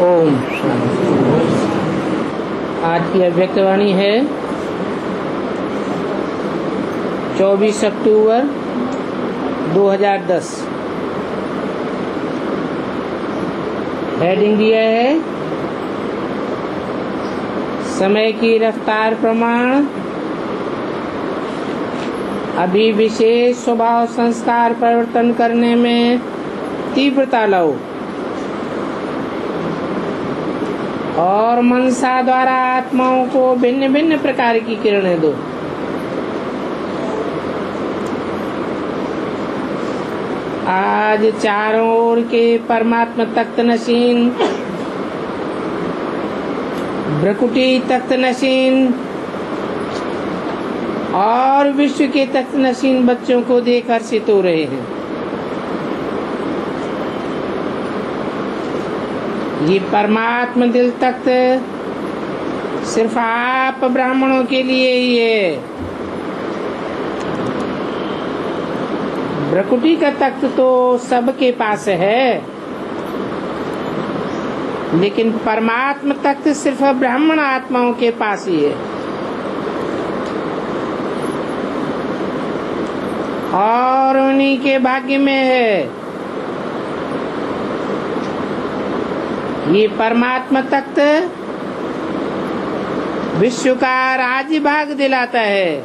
ओम। आज की अव्यक्तवाणी है 24 अक्टूबर 2010। हेडिंग दिया है समय की रफ्तार प्रमाण अभी विशेष स्वभाव संस्कार परिवर्तन करने में तीव्रता लाओ और मनसा द्वारा आत्माओं को भिन्न भिन्न प्रकार की किरणें दो। आज चारों ओर के परमात्मा तख्त नशीन, भ्रकुटी तख्त नशीन और विश्व के तख्त नशीन बच्चों को देख हर्षित हो रहे हैं। ये परमात्मा दिल तख्त सिर्फ आप ब्राह्मणों के लिए ही है। भ्रकुटी का तख्त तो सबके पास है, लेकिन परमात्मा तख्त सिर्फ ब्राह्मण आत्माओं के पास ही है। और उन्हीं के भाग्य में है। ये परमात्मा तख्त विश्व का राज्य भाग दिलाता है।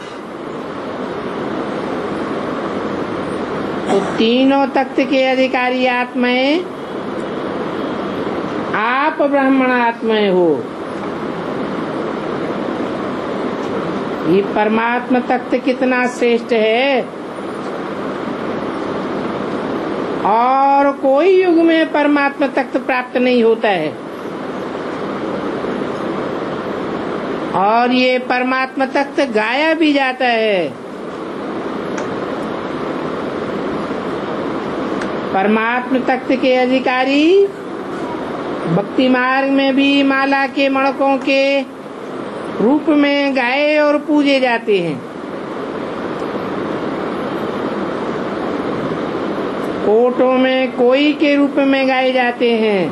तो तीनों तख्त के अधिकारी आत्माएं आप ब्राह्मण आत्माएं हो। ये परमात्मा तख्त कितना श्रेष्ठ है, और कोई युग में परमात्मा तख्त प्राप्त नहीं होता है। और ये परमात्मा तख्त गाया भी जाता है। परमात्मा तख्त के अधिकारी भक्ति मार्ग में भी माला के मणकों के रूप में गाए और पूजे जाते हैं। कोटों में कोई के रूप में गाए जाते हैं।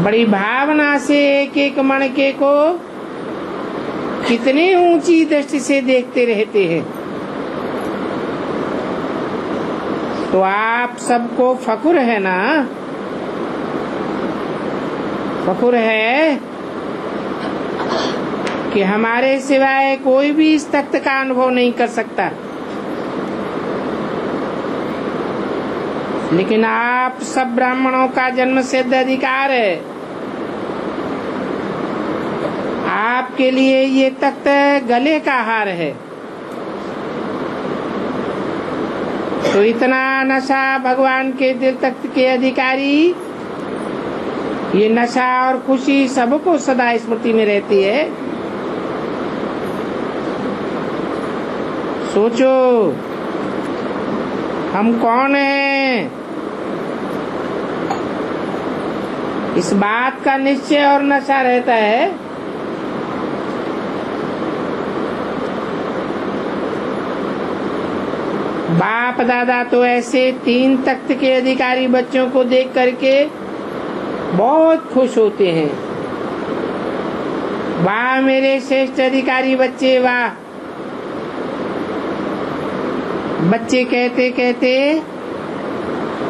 बड़ी भावना से एक एक मणके को कितनी ऊंची दृष्टि से देखते रहते हैं। तो आप सबको फखुर है ना? फखुर है कि हमारे सिवाय कोई भी इस तख्त का अनुभव नहीं कर सकता। लेकिन आप सब ब्राह्मणों का जन्म सिद्ध अधिकार है। आपके लिए ये तख्त गले का हार है। तो इतना नशा भगवान के दिल तख्त के अधिकारी, ये नशा और खुशी सबको सदा स्मृति में रहती है। सोचो हम कौन हैं? इस बात का निश्चय और नशा रहता है। बाप दादा तो ऐसे तीन तख्त के अधिकारी बच्चों को देख करके बहुत खुश होते हैं। वाह मेरे श्रेष्ठ अधिकारी बच्चे, वाह। बच्चे कहते कहते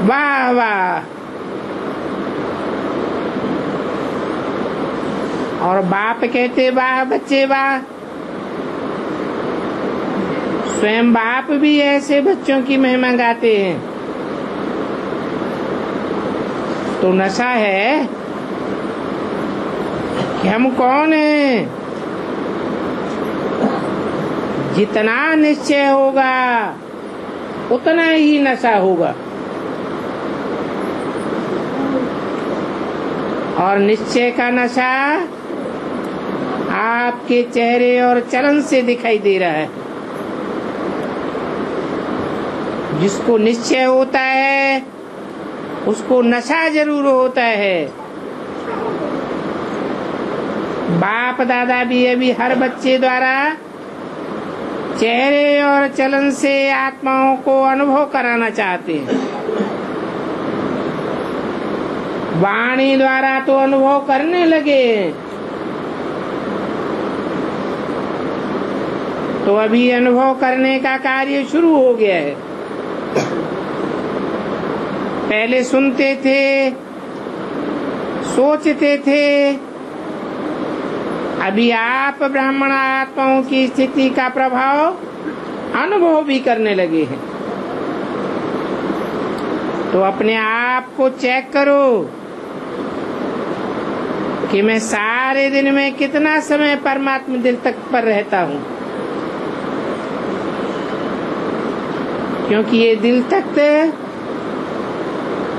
वाह वाह, और बाप कहते वाह बच्चे वाह। स्वयं बाप भी ऐसे बच्चों की महिमा गाते हैं। तो नशा है कि हम कौन हैं। जितना निश्चय होगा उतना ही नशा होगा। और निश्चय का नशा आपके चेहरे और चलन से दिखाई दे रहा है। जिसको निश्चय होता है उसको नशा जरूर होता है। बाप दादा भी अभी हर बच्चे द्वारा चेहरे और चलन से आत्माओं को अनुभव कराना चाहते हैं। वाणी द्वारा तो अनुभव करने लगे, तो अभी अनुभव करने का कार्य शुरू हो गया है। पहले सुनते थे, सोचते थे, अभी आप ब्राह्मण आत्माओं की स्थिति का प्रभाव अनुभव भी करने लगे हैं। तो अपने आप को चेक करो कि मैं सारे दिन में कितना समय परमात्मा दिल तक पर रहता हूँ, क्योंकि ये दिल तक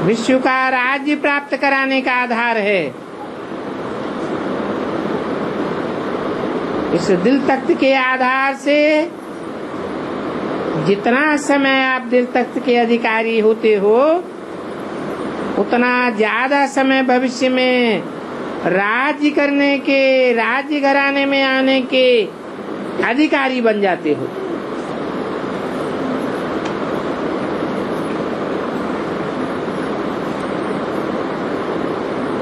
विश्व का राज्य प्राप्त कराने का आधार है। इस दिल तख्त के आधार से जितना समय आप दिल तख्त के अधिकारी होते हो, उतना ज्यादा समय भविष्य में राज्य करने के, राज्य घराने में आने के अधिकारी बन जाते हो।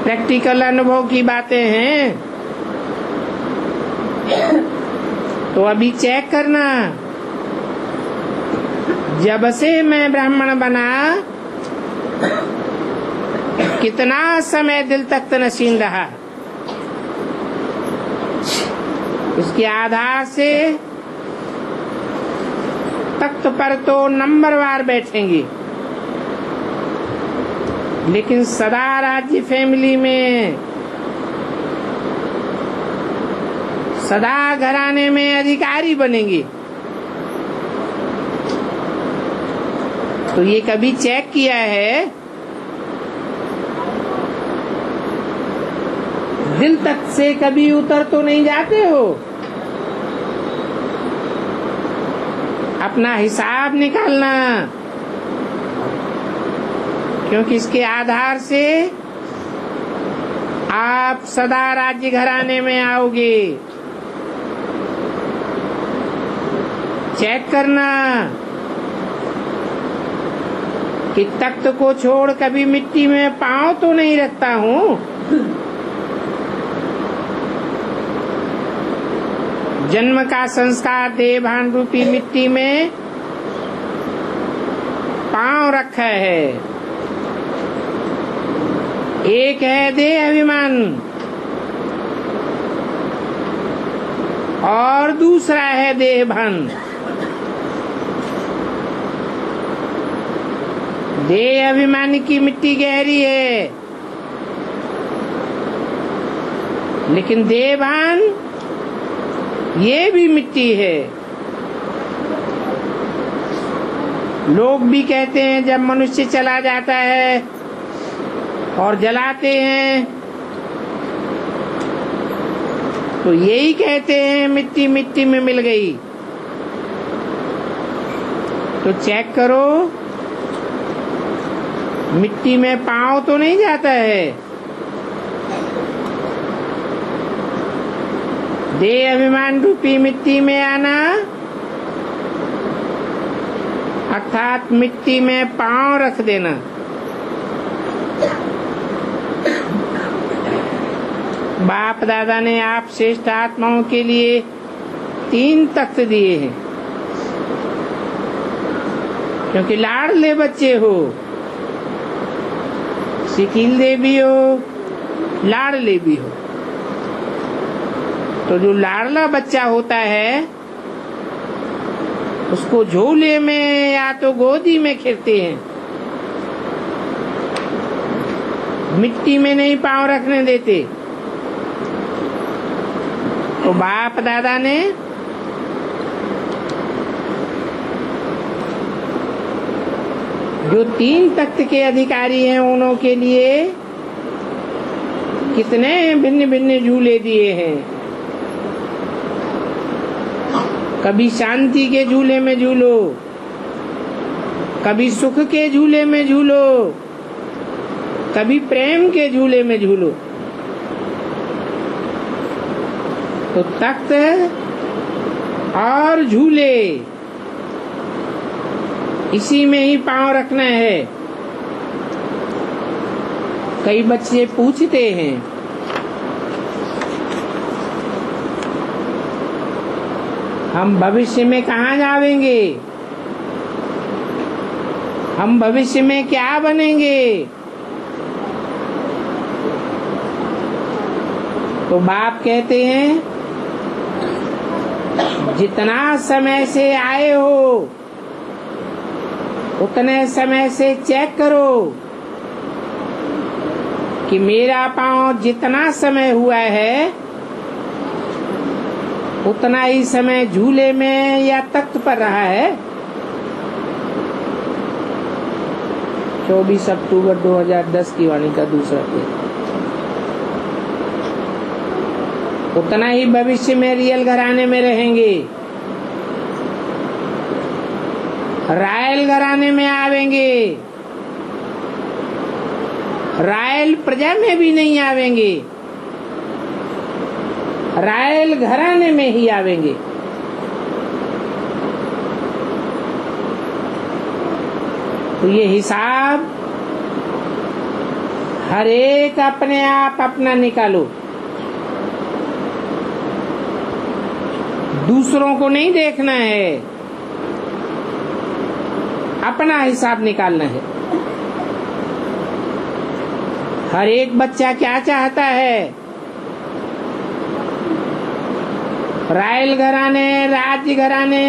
प्रैक्टिकल अनुभव की बातें हैं, तो अभी चेक करना, जब से मैं ब्राह्मण बना कितना समय दिल तख्त नशीन रहा, इसके आधार से तख्त पर तो नंबरवार बैठेंगे, लेकिन सदा राज्य फैमिली में, सदा घराने में अधिकारी बनेंगे। तो ये कभी चेक किया है? दिल तक से कभी उतर तो नहीं जाते हो? अपना हिसाब निकालना, क्योंकि इसके आधार से आप सदा राज्य घराने में आओगे। चेक करना कि तख्त को छोड़ कभी मिट्टी में पांव तो नहीं रखता हूँ। जन्म का संस्कार देहभान रूपी मिट्टी में पांव रखा है। एक है देह अभिमान और दूसरा है देहभान। देह अभिमान की मिट्टी गहरी है, लेकिन देहभान ये भी मिट्टी है। लोग भी कहते हैं जब मनुष्य चला जाता है और जलाते हैं तो यही कहते हैं मिट्टी मिट्टी में मिल गई। तो चेक करो, मिट्टी में पांव तो नहीं जाता है। देह अभिमान रूपी मिट्टी में आना अर्थात मिट्टी में पांव रख देना। बाप दादा ने आप श्रेष्ठ आत्माओं के लिए 3 तख्त दिए हैं, क्योंकि लाडले बच्चे हो, शिकीले भी हो, लाडले भी हो। तो जो लाडला बच्चा होता है उसको झोले में या तो गोदी में खिरते हैं, मिट्टी में नहीं पांव रखने देते। तो बाप दादा ने जो 3 तख्त के अधिकारी हैं उन्हों के लिए कितने भिन्न भिन्न झूले दिए हैं। कभी शांति के झूले में झूलो, कभी सुख के झूले में झूलो, कभी प्रेम के झूले में झूलो। तो तख्त और झूले इसी में ही पांव रखना है। कई बच्चे पूछते हैं, हम भविष्य में कहाँ जावेंगे, हम भविष्य में क्या बनेंगे? तो बाप कहते हैं, जितना समय से आए हो उतने समय से चेक करो कि मेरा पांव जितना समय हुआ है उतना ही समय झूले में या तख्त पर रहा है। 24 अक्टूबर 2010 की वाणी का दूसरा पेज। उतना ही भविष्य में रियल घराने में रहेंगे, रायल घराने में आवेंगे, रायल प्रजा में भी नहीं आवेंगे, रायल घराने में ही आवेंगे। तो ये हिसाब हर एक अपने आप अपना निकालो, दूसरों को नहीं देखना है, अपना हिसाब निकालना है। हर एक बच्चा क्या चाहता है? रायल घराने, राज्य घराने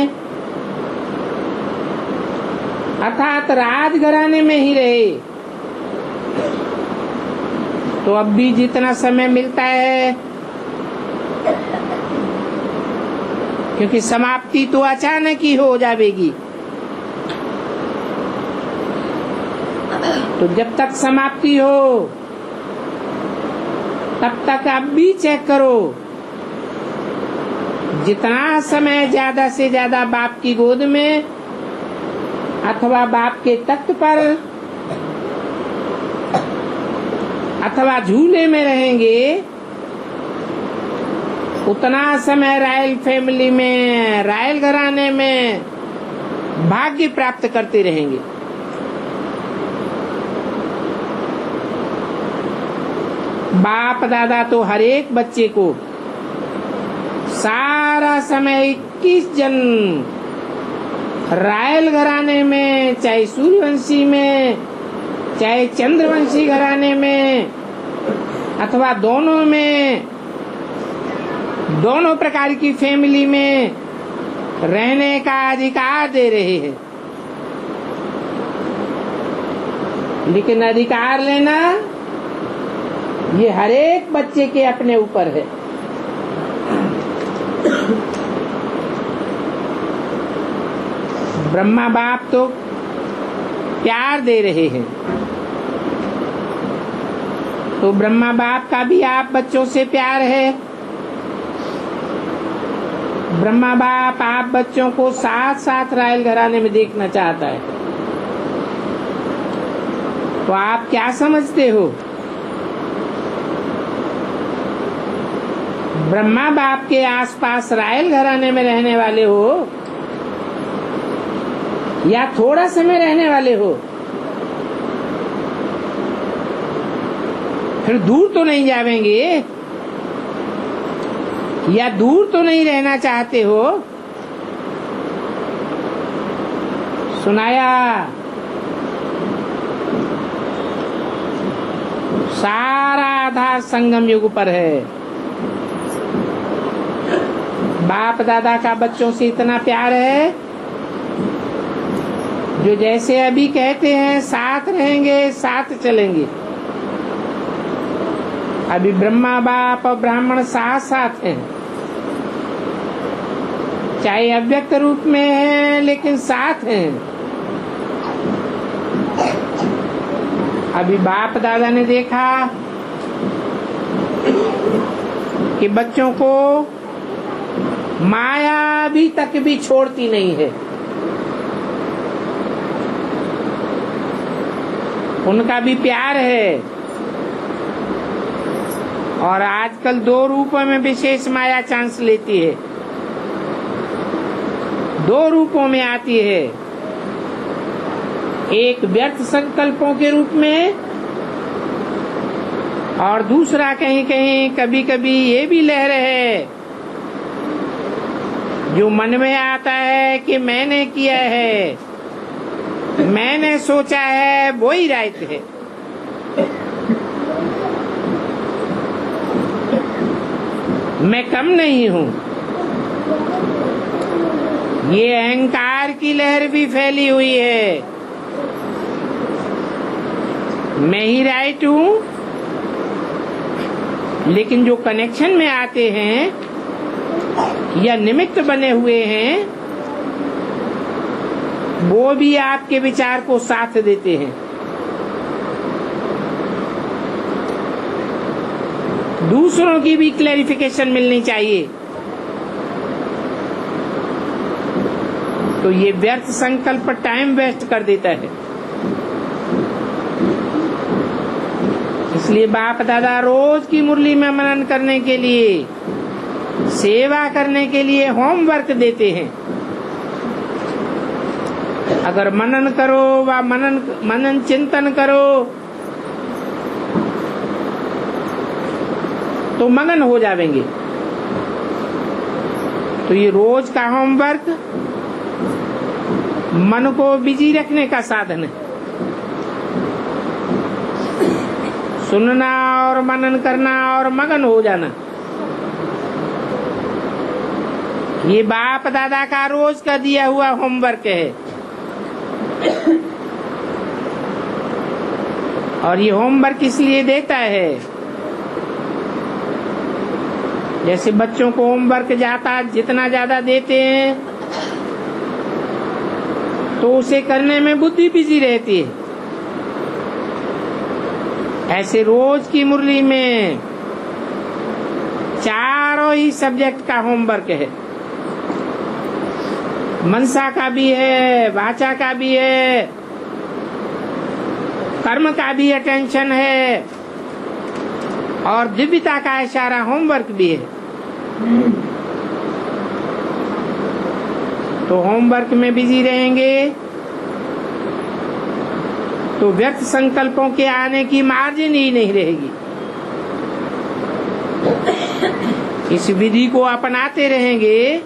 अर्थात राज घराने में ही रहे। तो अब भी जितना समय मिलता है, क्योंकि समाप्ति तो अचानक ही हो जाएगी, तो जब तक समाप्ति हो तब तक अब भी चेक करो, जितना समय ज्यादा से ज्यादा बाप की गोद में अथवा बाप के तख्त पर अथवा झूले में रहेंगे, उतना समय रायल फैमिली में, रायल घराने में भाग्य प्राप्त करते रहेंगे। बाप दादा तो हर एक बच्चे को सारा समय 21 जन्म रायल घराने में, चाहे सूर्यवंशी में, चाहे चंद्रवंशी घराने में अथवा दोनों में, दोनों प्रकार की फैमिली में रहने का अधिकार दे रहे हैं। लेकिन अधिकार लेना ये हर एक बच्चे के अपने ऊपर है। ब्रह्मा बाप तो प्यार दे रहे हैं, तो ब्रह्मा बाप का भी आप बच्चों से प्यार है। ब्रह्मा बाप आप बच्चों को साथ साथ रायल घराने में देखना चाहता है। तो आप क्या समझते हो? ब्रह्मा बाप के आसपास रायल घराने में रहने वाले हो या थोड़ा समय रहने वाले हो? फिर दूर तो नहीं जावेंगे या दूर तो नहीं रहना चाहते हो? सुनाया सारा आधार संगम युग पर है। बाप दादा का बच्चों से इतना प्यार है, जो जैसे अभी कहते हैं साथ रहेंगे, साथ चलेंगे। अभी ब्रह्मा बाप और ब्राह्मण साथ साथ हैं, चाहे अव्यक्त रूप में हैं लेकिन साथ हैं। अभी बाप दादा ने देखा कि बच्चों को माया अभी तक भी छोड़ती नहीं है। उनका भी प्यार है, और आजकल 2 रूपों में विशेष माया चांस लेती है, 2 रूपों में आती है। एक व्यर्थ संकल्पों के रूप में और दूसरा कहीं कहीं कभी कभी ये भी लहर है जो मन में आता है कि मैंने किया है, मैंने सोचा है, वो ही राइट है। मैं कम नहीं हूँ। ये अहंकार की लहर भी फैली हुई है। मैं ही राइट हूँ, लेकिन जो कनेक्शन में आते हैं या निमित्त बने हुए हैं वो भी आपके विचार को साथ देते हैं। दूसरों की भी क्लैरिफिकेशन मिलनी चाहिए। तो ये व्यर्थ संकल्प टाइम वेस्ट कर देता है। इसलिए बाप दादा रोज की मुरली में मनन करने के लिए, सेवा करने के लिए होमवर्क देते हैं। अगर मनन करो व मनन चिंतन करो तो मगन हो जाएंगे। तो ये रोज का होमवर्क मन को बिजी रखने का साधन है। सुनना और मनन करना और मगन हो जाना, ये बाप दादा का रोज का दिया हुआ होमवर्क है। और ये होमवर्क इसलिए देता है, जैसे बच्चों को होमवर्क जितना ज्यादा देते हैं तो उसे करने में बुद्धि बिजी रहती है। ऐसे रोज की मुरली में चारों ही सब्जेक्ट का होमवर्क है। मनसा का भी है, वाचा का भी है, कर्म का भी अटेंशन है और दिव्यता का इशारा होमवर्क भी है। तो होमवर्क में बिजी रहेंगे तो व्यर्थ संकल्पों के आने की मार्जिन ही नहीं रहेगी। इस विधि को अपनाते रहेंगे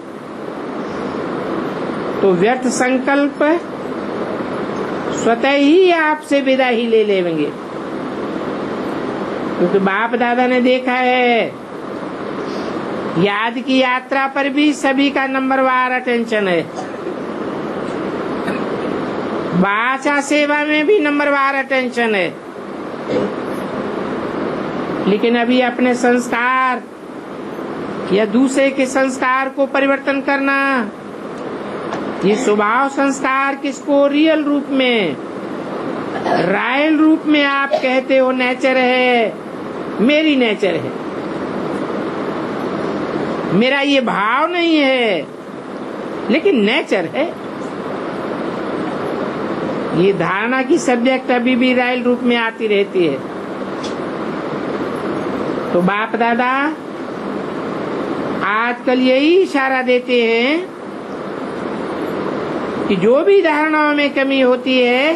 तो व्यर्थ संकल्प स्वतः ही आपसे विदा ही ले लेंगे। क्योंकि बाप दादा ने देखा है, याद की यात्रा पर भी सभी का नंबरवार अटेंशन है, वाचा सेवा में भी नंबरवार अटेंशन है। लेकिन अभी अपने संस्कार या दूसरे के संस्कार को परिवर्तन करना, ये स्वभाव संस्कार किसको रियल रूप में, रायल रूप में आप कहते हो नेचर है, मेरी नेचर है, मेरा ये भाव नहीं है लेकिन नेचर है। ये धारणा की सब्जेक्ट अभी भी रायल रूप में आती रहती है। तो बाप दादा आजकल यही इशारा देते हैं कि जो भी धारणाओं में कमी होती है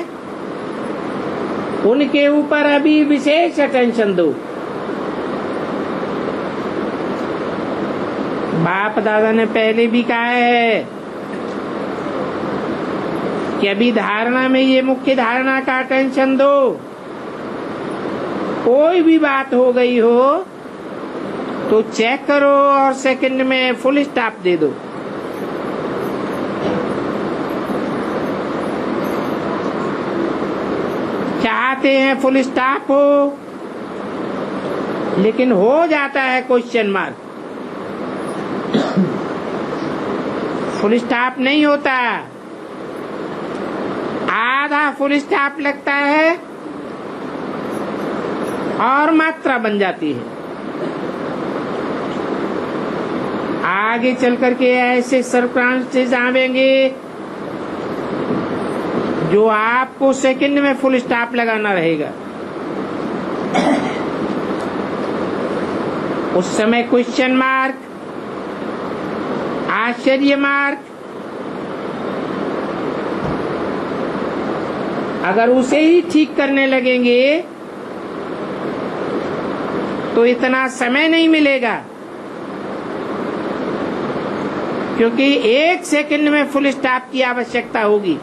उनके ऊपर अभी विशेष अटेंशन दो। बाप दादा ने पहले भी कहा है कि अभी धारणा में ये मुख्य धारणा का अटेंशन दो। कोई भी बात हो गई हो तो चेक करो और सेकंड में फुल स्टॉप दे दो। चाहते हैं फुल स्टॉप हो, लेकिन हो जाता है क्वेश्चन मार्क। फुल स्टॉप नहीं होता, आधा फुल स्टॉप लगता है और मात्रा बन जाती है। आगे चल करके ऐसे सर्कमस्टेंसेस आवेंगे जो आपको सेकंड में फुल स्टॉप लगाना रहेगा। उस समय क्वेश्चन मार्क, आश्चर्य मार्क, अगर उसे ही ठीक करने लगेंगे तो इतना समय नहीं मिलेगा, क्योंकि 1 सेकंड में फुल स्टॉप की आवश्यकता होगी।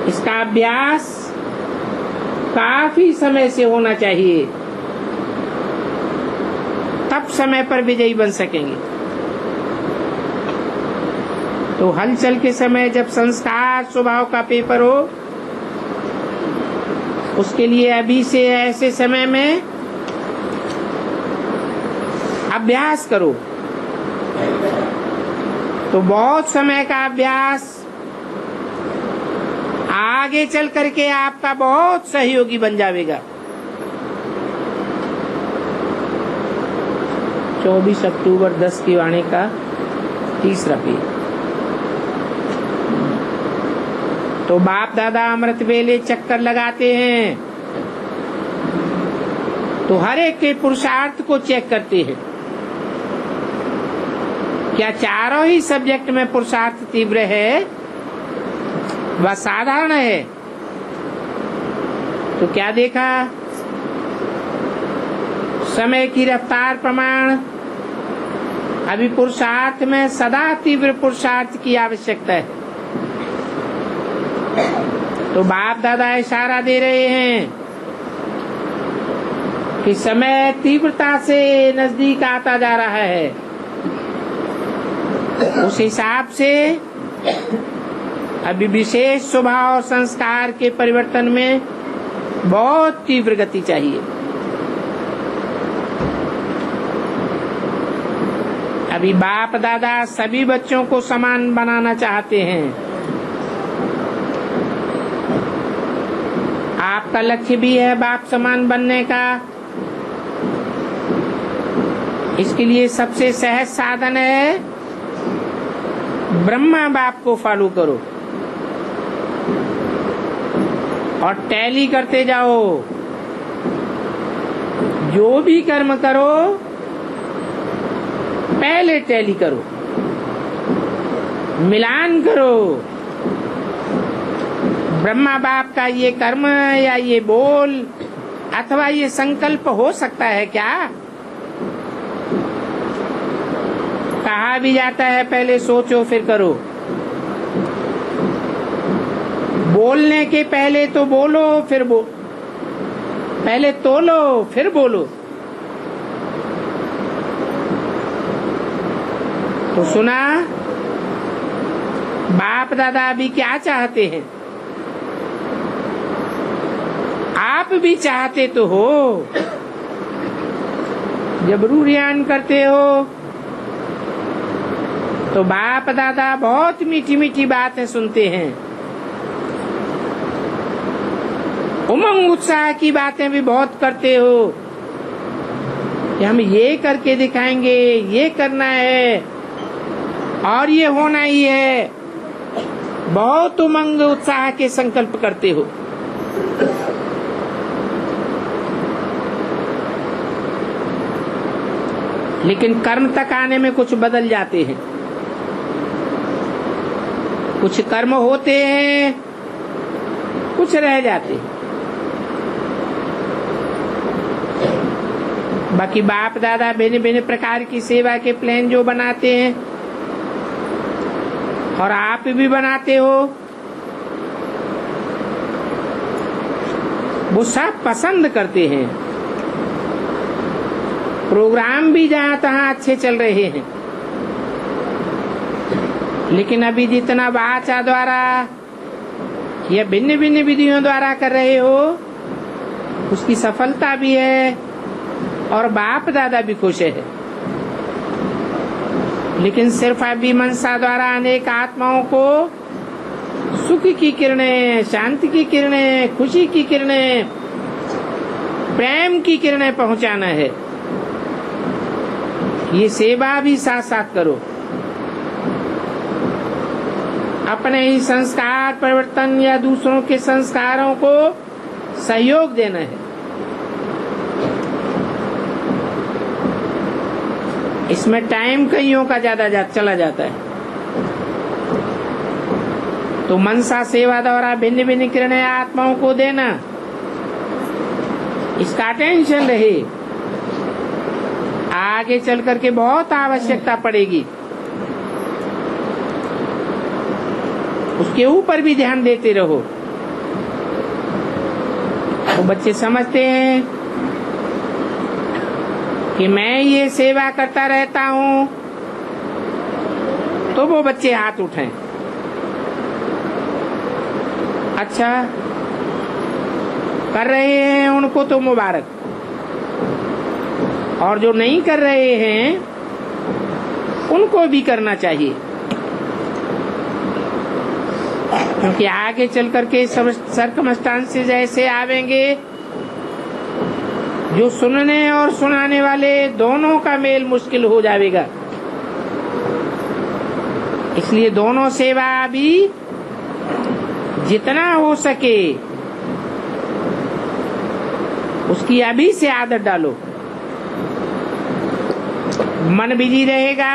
इसका अभ्यास काफी समय से होना चाहिए, तब समय पर विजयी बन सकेंगे। तो हलचल के समय जब संस्कार स्वभाव का पेपर हो, उसके लिए अभी से ऐसे समय में अभ्यास करो, तो बहुत समय का अभ्यास आगे चल करके आपका बहुत सहयोगी बन जाएगा। 24 अक्टूबर 10 की वाणी का 3रा पेज। तो बाप दादा अमृत वेले चक्कर लगाते हैं, तो हर एक के पुरुषार्थ को चेक करते हैं। क्या चारों ही सब्जेक्ट में पुरुषार्थ तीव्र है व साधारण है? तो क्या देखा? समय की रफ्तार प्रमाण अभी पुरुषार्थ में सदा तीव्र पुरुषार्थ की आवश्यकता है। तो बाप दादा इशारा दे रहे हैं कि समय तीव्रता से नजदीक आता जा रहा है। उस हिसाब से अभी विशेष स्वभाव और संस्कार के परिवर्तन में बहुत तीव्र गति चाहिए। अभी बाप दादा सभी बच्चों को समान बनाना चाहते हैं। आपका लक्ष्य भी है बाप समान बनने का। इसके लिए सबसे सहज साधन है ब्रह्मा बाप को फॉलो करो और टैली करते जाओ। जो भी कर्म करो पहले टैली करो, मिलान करो। ब्रह्मा बाप का ये कर्म या ये बोल अथवा ये संकल्प हो सकता है क्या? कहा भी जाता है पहले सोचो फिर करो। बोलने के पहले तो बोलो फिर पहले तोलो फिर बोलो। तो सुना बाप दादा अभी क्या चाहते हैं? आप भी चाहते तो हो, जब रूरियान करते हो तो बाप दादा बहुत मीठी मीठी बातें सुनते हैं। उमंग उत्साह की बातें भी बहुत करते हो कि हम ये करके दिखाएंगे, ये करना है और ये होना ही है। बहुत उमंग उत्साह के संकल्प करते हो। लेकिन कर्म तक आने में कुछ बदल जाते हैं। कुछ कर्म होते हैं, कुछ रह जाते हैं। बाकी बाप दादा भिन्न भिन्न प्रकार की सेवा के प्लान जो बनाते हैं और आप भी बनाते हो, वो सब पसंद करते हैं। प्रोग्राम भी जहाँ तहाँ अच्छे चल रहे हैं, लेकिन अभी जितना वाचा द्वारा या भिन्न भिन्न विधियों द्वारा कर रहे हो उसकी सफलता भी है और बाप दादा भी खुश है। लेकिन सिर्फ अभी मनसा द्वारा अनेक आत्माओं को सुख की किरणें, शांति की किरणें, खुशी की किरणें, प्रेम की किरणें पहुंचाना है। ये सेवा भी साथ साथ करो। अपने ही संस्कार परिवर्तन या दूसरों के संस्कारों को सहयोग देना है। इसमें टाइम कईयों का ज्यादा चला जाता है। तो मनसा सेवा द्वारा भिन्न भिन्न किरणें आत्माओं को देना इसका टेंशन रहे, आगे चल करके बहुत आवश्यकता पड़ेगी, उसके ऊपर भी ध्यान देते रहो। तो बच्चे समझते हैं कि मैं ये सेवा करता रहता हूं, तो वो बच्चे हाथ उठाएं। अच्छा, कर रहे हैं उनको तो मुबारक, और जो नहीं कर रहे हैं उनको भी करना चाहिए, क्योंकि आगे चल करके सर्कमस्टांसेस ऐसे आवेंगे जो सुनने और सुनाने वाले दोनों का मेल मुश्किल हो जाएगा। इसलिए दोनों सेवा भी जितना हो सके उसकी अभी से आदत डालो। मन बिजी रहेगा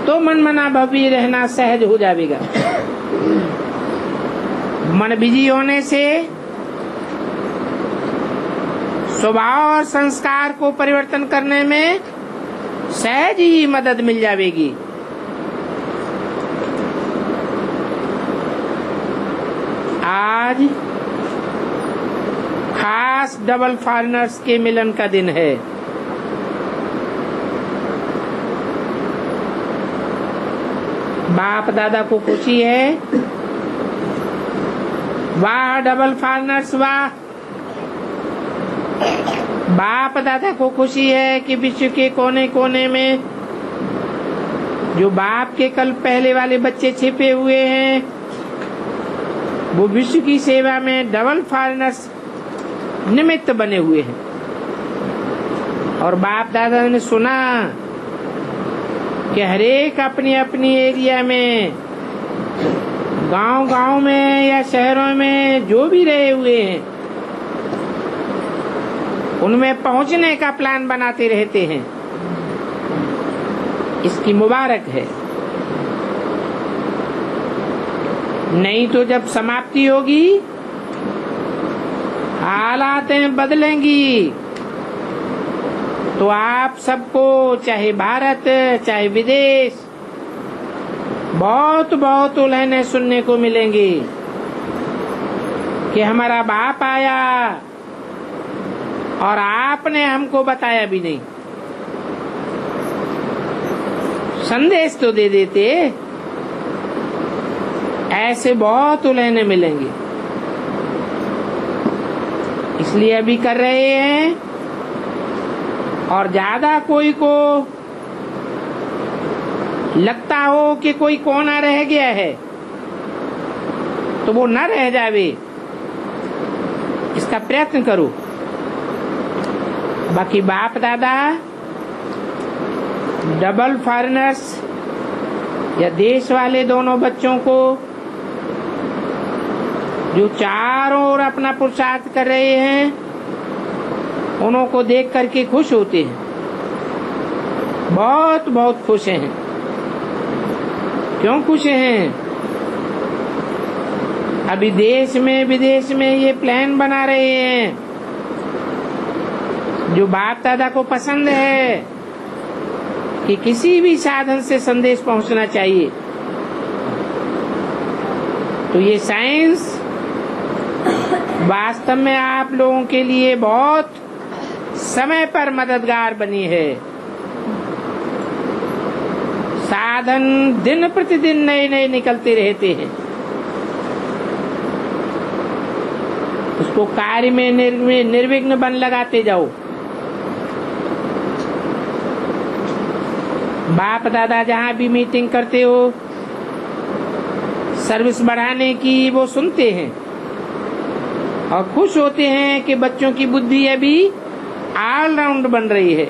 तो मनमना भावी रहना सहज हो जाएगा। मन बिजी होने से स्वभाव और संस्कार को परिवर्तन करने में सहज ही मदद मिल जाएगी। आज खास डबल फॉरेनर्स के मिलन का दिन है। बाप दादा को खुशी है, वाह डबल फॉरेनर्स वाह। बाप दादा को खुशी है कि विश्व के कोने कोने में जो बाप के कल पहले वाले बच्चे छिपे हुए हैं, वो विश्व की सेवा में डबल फॉरेनर्स निमित्त बने हुए हैं। और बाप दादा ने सुना कि हरेक अपनी अपनी एरिया में, गांव में या शहरों में जो भी रहे हुए हैं, उनमें पहुंचने का प्लान बनाते रहते हैं। इसकी मुबारक है। नहीं तो जब समाप्ति होगी, हालातें बदलेंगी, तो आप सबको चाहे भारत चाहे विदेश बहुत बहुत उलहने सुनने को मिलेंगी कि हमारा बाप आया और आपने हमको बताया भी नहीं। संदेश तो दे देते, ऐसे बहुत उलहने मिलेंगे। इसलिए अभी कर रहे हैं, और ज्यादा कोई को लगता हो कि कोई कोना रह गया है तो वो न रह जावे, इसका प्रयत्न करो। बाकी बाप दादा डबल फॉरेनर्स या देश वाले दोनों बच्चों को जो चारों ओर अपना पुरुषार्थ कर रहे हैं, उन्हों को देख करके खुश होते हैं, बहुत बहुत खुश हैं। क्यों खुश हैं? अभी देश में विदेश में ये प्लान बना रहे हैं जो बाप दादा को पसंद है कि किसी भी साधन से संदेश पहुंचना चाहिए। तो ये साइंस वास्तव में आप लोगों के लिए बहुत समय पर मददगार बनी है। साधन दिन प्रतिदिन नए नए निकलते रहते हैं, उसको कार्य में निर्विघ्न बन लगाते जाओ। बाप दादा जहाँ भी मीटिंग करते हो, सर्विस बढ़ाने की, वो सुनते हैं और खुश होते हैं कि बच्चों की बुद्धि अभी ऑलराउंड बन रही है।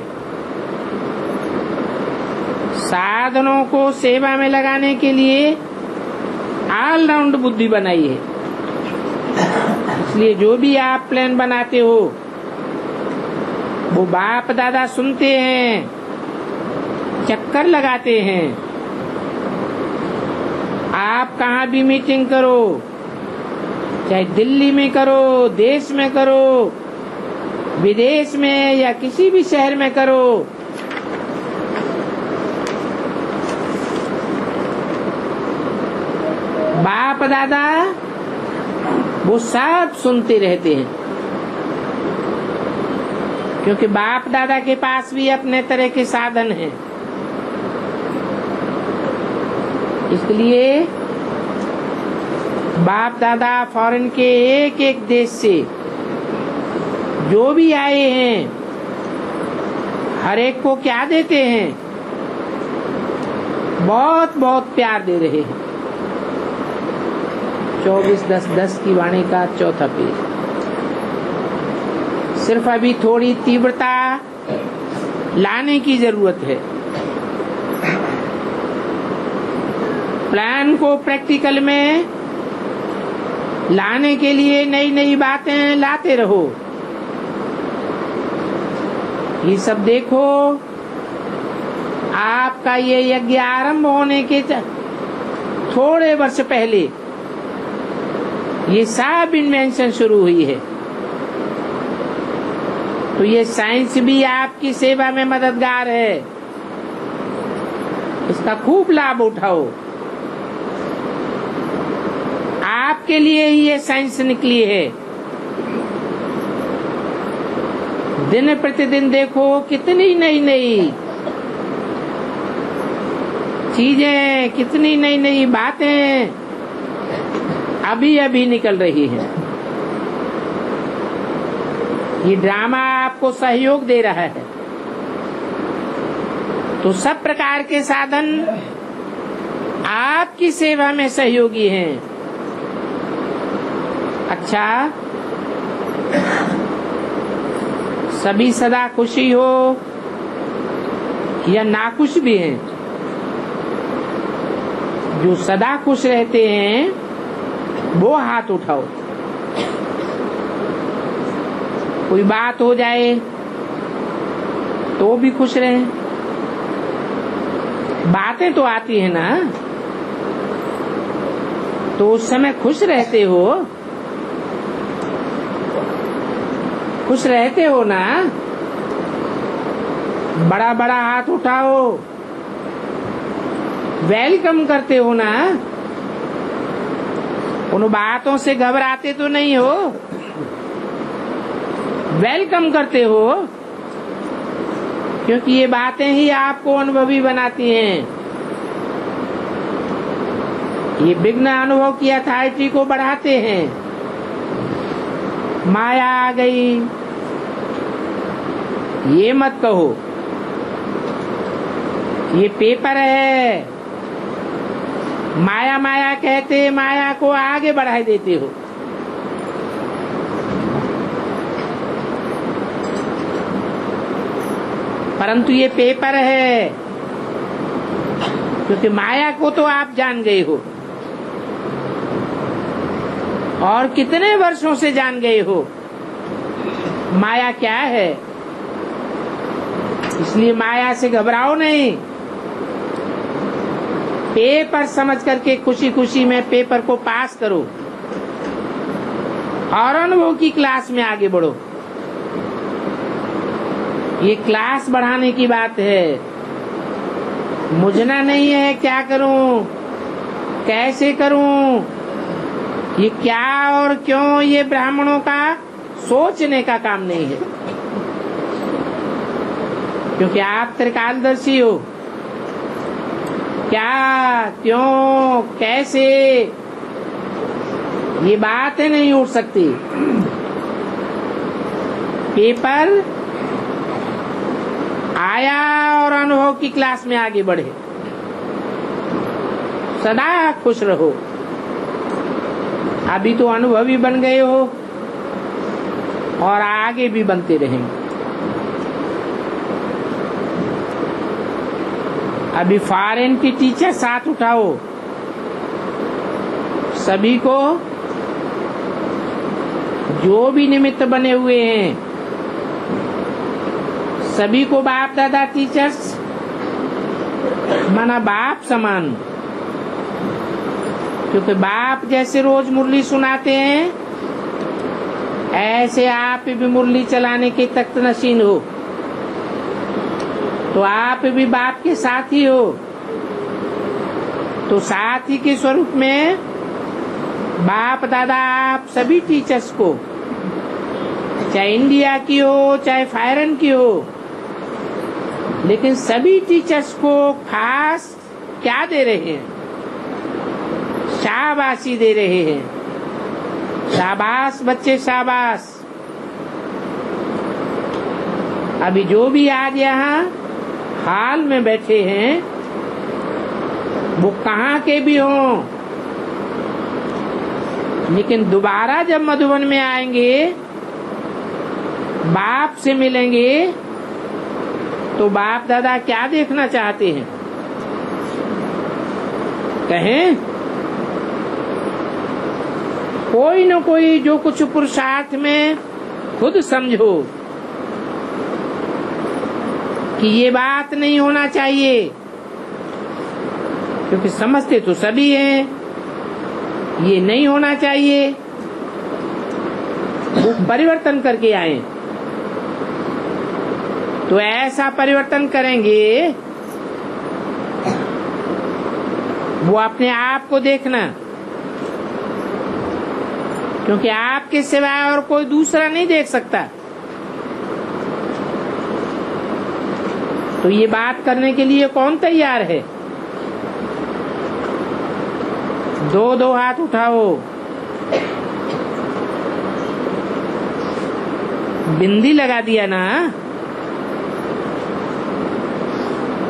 साधनों को सेवा में लगाने के लिए ऑलराउंड बुद्धि बनाई है। इसलिए जो भी आप प्लान बनाते हो, वो बाप दादा सुनते हैं, चक्कर लगाते हैं। आप कहाँ भी मीटिंग करो, चाहे दिल्ली में करो, देश में करो, विदेश में या किसी भी शहर में करो, बाप दादा वो सब सुनते रहते हैं, क्योंकि बाप दादा के पास भी अपने तरह के साधन हैं। इसलिए बाप दादा फॉरेन के एक एक देश से जो भी आए हैं, हर एक को क्या देते हैं? बहुत बहुत प्यार दे रहे हैं। 24-10-10 की वाणी का चौथा पेज। सिर्फ अभी थोड़ी तीव्रता लाने की जरूरत है। प्लान को प्रैक्टिकल में लाने के लिए नई नई बातें लाते रहो। ये सब देखो, आपका ये यज्ञ आरंभ होने के थोड़े वर्ष पहले ये सब इन्वेंशन शुरू हुई है। तो ये साइंस भी आपकी सेवा में मददगार है। इसका खूब लाभ उठाओ। आपके लिए ही ये साइंस निकली है। दिन प्रतिदिन देखो कितनी नई नई चीजें, कितनी नई नई बातें अभी अभी निकल रही हैं। ये ड्रामा आपको सहयोग दे रहा है। तो सब प्रकार के साधन आपकी सेवा में सहयोगी हैं। अच्छा, सभी सदा खुशी हो या नाखुश भी हैं? जो सदा खुश रहते हैं वो हाथ उठाओ। कोई बात हो जाए तो भी खुश रहे। बातें तो आती है ना, तो उस समय खुश रहते हो, खुश रहते हो ना। बड़ा बड़ा हाथ उठाओ, वेलकम करते हो ना। उन बातों से घबराते तो नहीं हो, वेलकम करते हो, क्योंकि ये बातें ही आपको अनुभवी बनाती हैं। ये विघ्न अनुभव की अथॉरिटी को बढ़ाते हैं। माया आ गई ये मत कहो, ये पेपर है, माया माया कहते माया को आगे बढ़ा देते हो। परंतु ये पेपर है, क्योंकि माया को तो आप जान गए हो, और कितने वर्षों से जान गए हो माया क्या है। इसलिए माया से घबराओ नहीं। पेपर समझ करके खुशी खुशी में पेपर को पास करो और अनुभव की क्लास में आगे बढ़ो। ये क्लास बढ़ाने की बात है, मुझना नहीं है क्या करूं, कैसे करूं, ये क्या और क्यों, ये ब्राह्मणों का सोचने का काम नहीं है, क्योंकि आप त्रिकालदर्शी हो। क्या, क्यों, कैसे, ये बातें नहीं उठ सकती। पेपर आया और अनुभव की क्लास में आगे बढ़े। सदा खुश रहो। अभी तो अनुभवी बन गए हो और आगे भी बनते रहेंगे। अभी फॉरेन की टीचर साथ उठाओ। सभी को जो भी निमित्त बने हुए हैं, सभी को बाप दादा टीचर्स माना बाप समान क्योंकि बाप जैसे रोज मुरली सुनाते हैं, ऐसे आप भी मुरली चलाने के तख्त नशीन हो, तो आप भी बाप के साथी हो। तो साथी के स्वरूप में बाप दादा आप सभी टीचर्स को, चाहे इंडिया की हो चाहे फॉरेन की हो, लेकिन सभी टीचर्स को खास क्या दे रहे हैं? शाबाशी दे रहे हैं। शाबाश बच्चे शाबाश। अभी जो भी आज यहाँ हाल में बैठे हैं वो कहाँ के भी हों, लेकिन दोबारा जब मधुबन में आएंगे, बाप से मिलेंगे, तो बाप दादा क्या देखना चाहते हैं? कहें कोई न कोई जो कुछ पुरुषार्थ में खुद समझो कि ये बात नहीं होना चाहिए, क्योंकि समझते तो सभी हैं ये नहीं होना चाहिए। वो परिवर्तन करके आए, तो ऐसा परिवर्तन करेंगे वो अपने आप को देखना, क्योंकि आपके सिवाय और कोई दूसरा नहीं देख सकता। तो ये बात करने के लिए कौन तैयार है? दो हाथ उठाओ। बिंदी लगा दिया ना,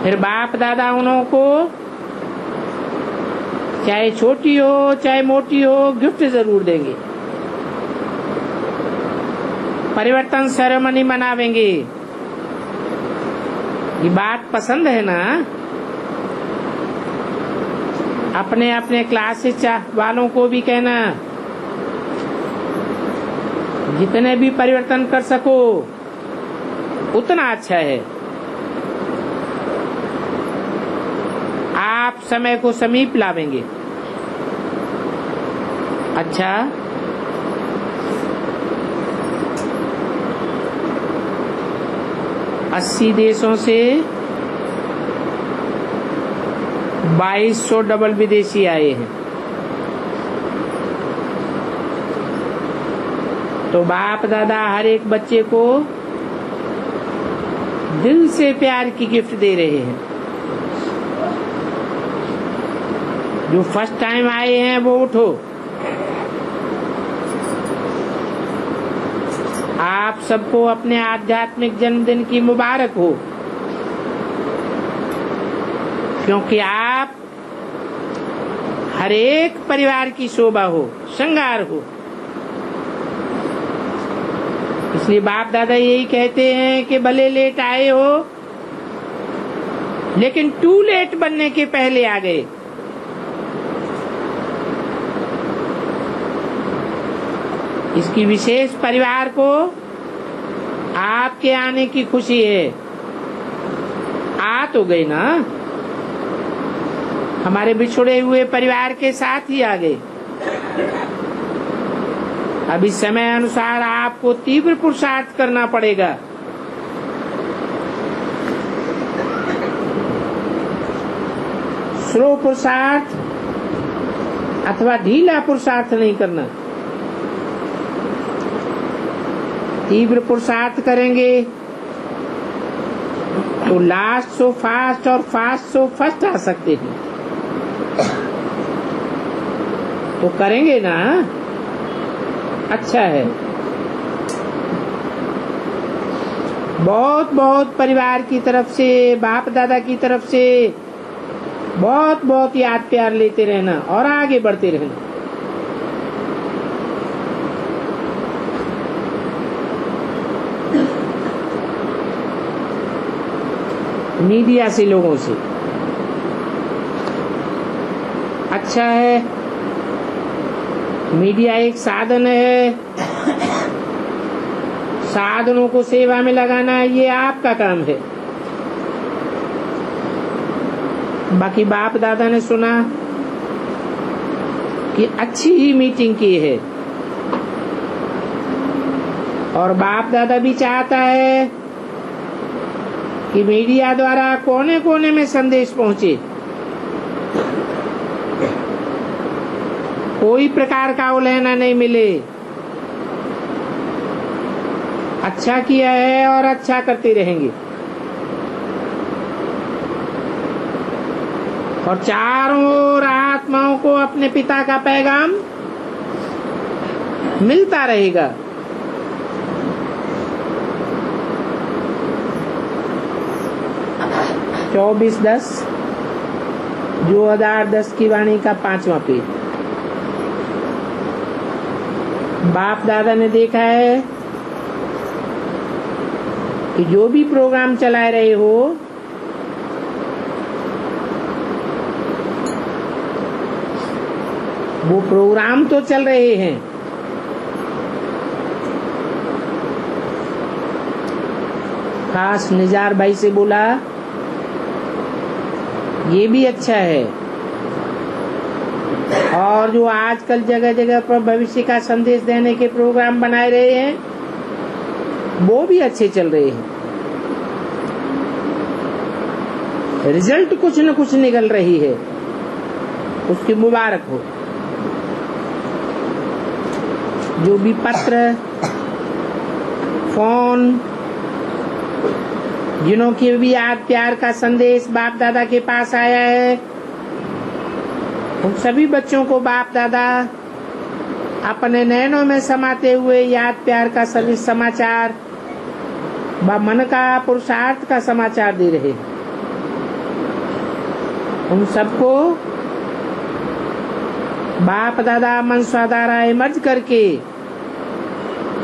फिर बाप दादा उन्हों को चाहे छोटी हो चाहे मोटी हो गिफ्ट जरूर देंगे। परिवर्तन सेरेमनी मनावेंगे। ये बात पसंद है ना? अपने अपने क्लासेस वालों को भी कहना, जितने भी परिवर्तन कर सको उतना अच्छा है। आप समय को समीप लावेंगे। अच्छा, अस्सी देशों से 2200 डबल विदेशी आए हैं। तो बाप दादा हर एक बच्चे को दिल से प्यार की गिफ्ट दे रहे हैं। जो फर्स्ट टाइम आए हैं वो उठो। आप सबको अपने आध्यात्मिक जन्मदिन की मुबारक हो, क्योंकि आप हर एक परिवार की शोभा हो, श्रृंगार हो। इसलिए बाप दादा यही कहते हैं कि भले लेट आए हो, लेकिन टू लेट बनने के पहले आ गए। इसकी विशेष परिवार को आपके आने की खुशी है। आ तो गए ना, हमारे बिछुड़े हुए परिवार के साथ ही आ गए। अब इस समय अनुसार आपको तीव्र पुरुषार्थ करना पड़ेगा। स्लो पुरुषार्थ अथवा ढीला पुरुषार्थ नहीं करना। तीव्र पुरुषार्थ करेंगे तो लास्ट सो फास्ट और फास्ट सो फर्स्ट आ सकते हैं। तो करेंगे ना, अच्छा है। बहुत बहुत परिवार की तरफ से, बाप दादा की तरफ से बहुत बहुत याद प्यार लेते रहना और आगे बढ़ते रहना। मीडिया से, लोगों से अच्छा है। मीडिया एक साधन है, साधनों को सेवा में लगाना ये आपका काम है। बाकी बाप दादा ने सुना कि अच्छी ही मीटिंग की है। और बाप दादा भी चाहता है कि मीडिया द्वारा कोने कोने में संदेश पहुंचे, कोई प्रकार का उलहना नहीं मिले। अच्छा किया है और अच्छा करते रहेंगे। और चारों ओर आत्माओं को अपने पिता का पैगाम मिलता रहेगा। चौबीस 10 2010 की वाणी का 5वां पेज। बाप दादा ने देखा है कि जो भी प्रोग्राम चला रहे हो वो प्रोग्राम तो चल रहे हैं, खास निजार भाई से बोला ये भी अच्छा है। और जो आजकल जगह जगह पर भविष्य का संदेश देने के प्रोग्राम बनाए रहे हैं वो भी अच्छे चल रहे हैं। रिजल्ट कुछ न कुछ निकल रही है, उसकी मुबारक हो। जो भी पत्र फोन जिन्हों की भी याद प्यार का संदेश बाप दादा के पास आया है, उन सभी बच्चों को बाप दादा अपने नयनों में समाते हुए याद प्यार का सभी समाचार व मन का पुरुषार्थ का समाचार दे रहे। उन सबको बाप दादा मन स्वाधारा इमर्ज करके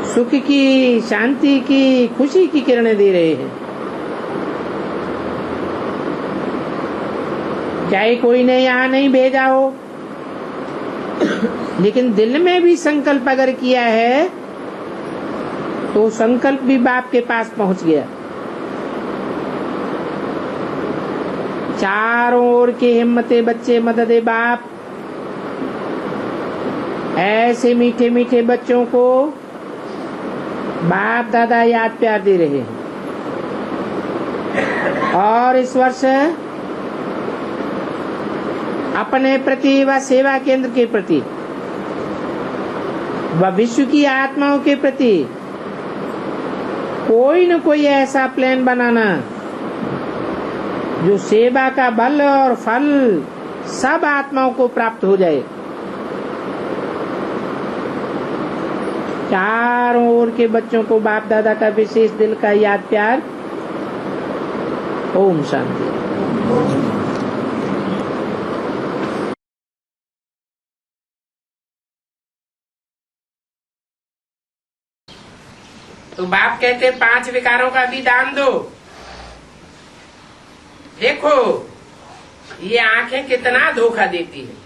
सुख की, शांति की, खुशी की किरणें दे रहे हैं। चाहे कोई ने यहाँ नहीं भेजा हो, लेकिन दिल में भी संकल्प अगर किया है तो संकल्प भी बाप के पास पहुंच गया। चारों ओर के हिम्मते बच्चे मददे बाप ऐसे मीठे मीठे बच्चों को बाप दादा याद प्यार दे रहे हैं। और इस वर्ष अपने प्रति व सेवा केंद्र के प्रति व विश्व की आत्माओं के प्रति कोई न कोई ऐसा प्लान बनाना जो सेवा का बल और फल सब आत्माओं को प्राप्त हो जाए। चारों ओर के बच्चों को बाप दादा का विशेष दिल का याद प्यार। ओम शांति। तो बाप कहते 5 विकारों का भी दान दो। देखो ये आंखें कितना धोखा देती है।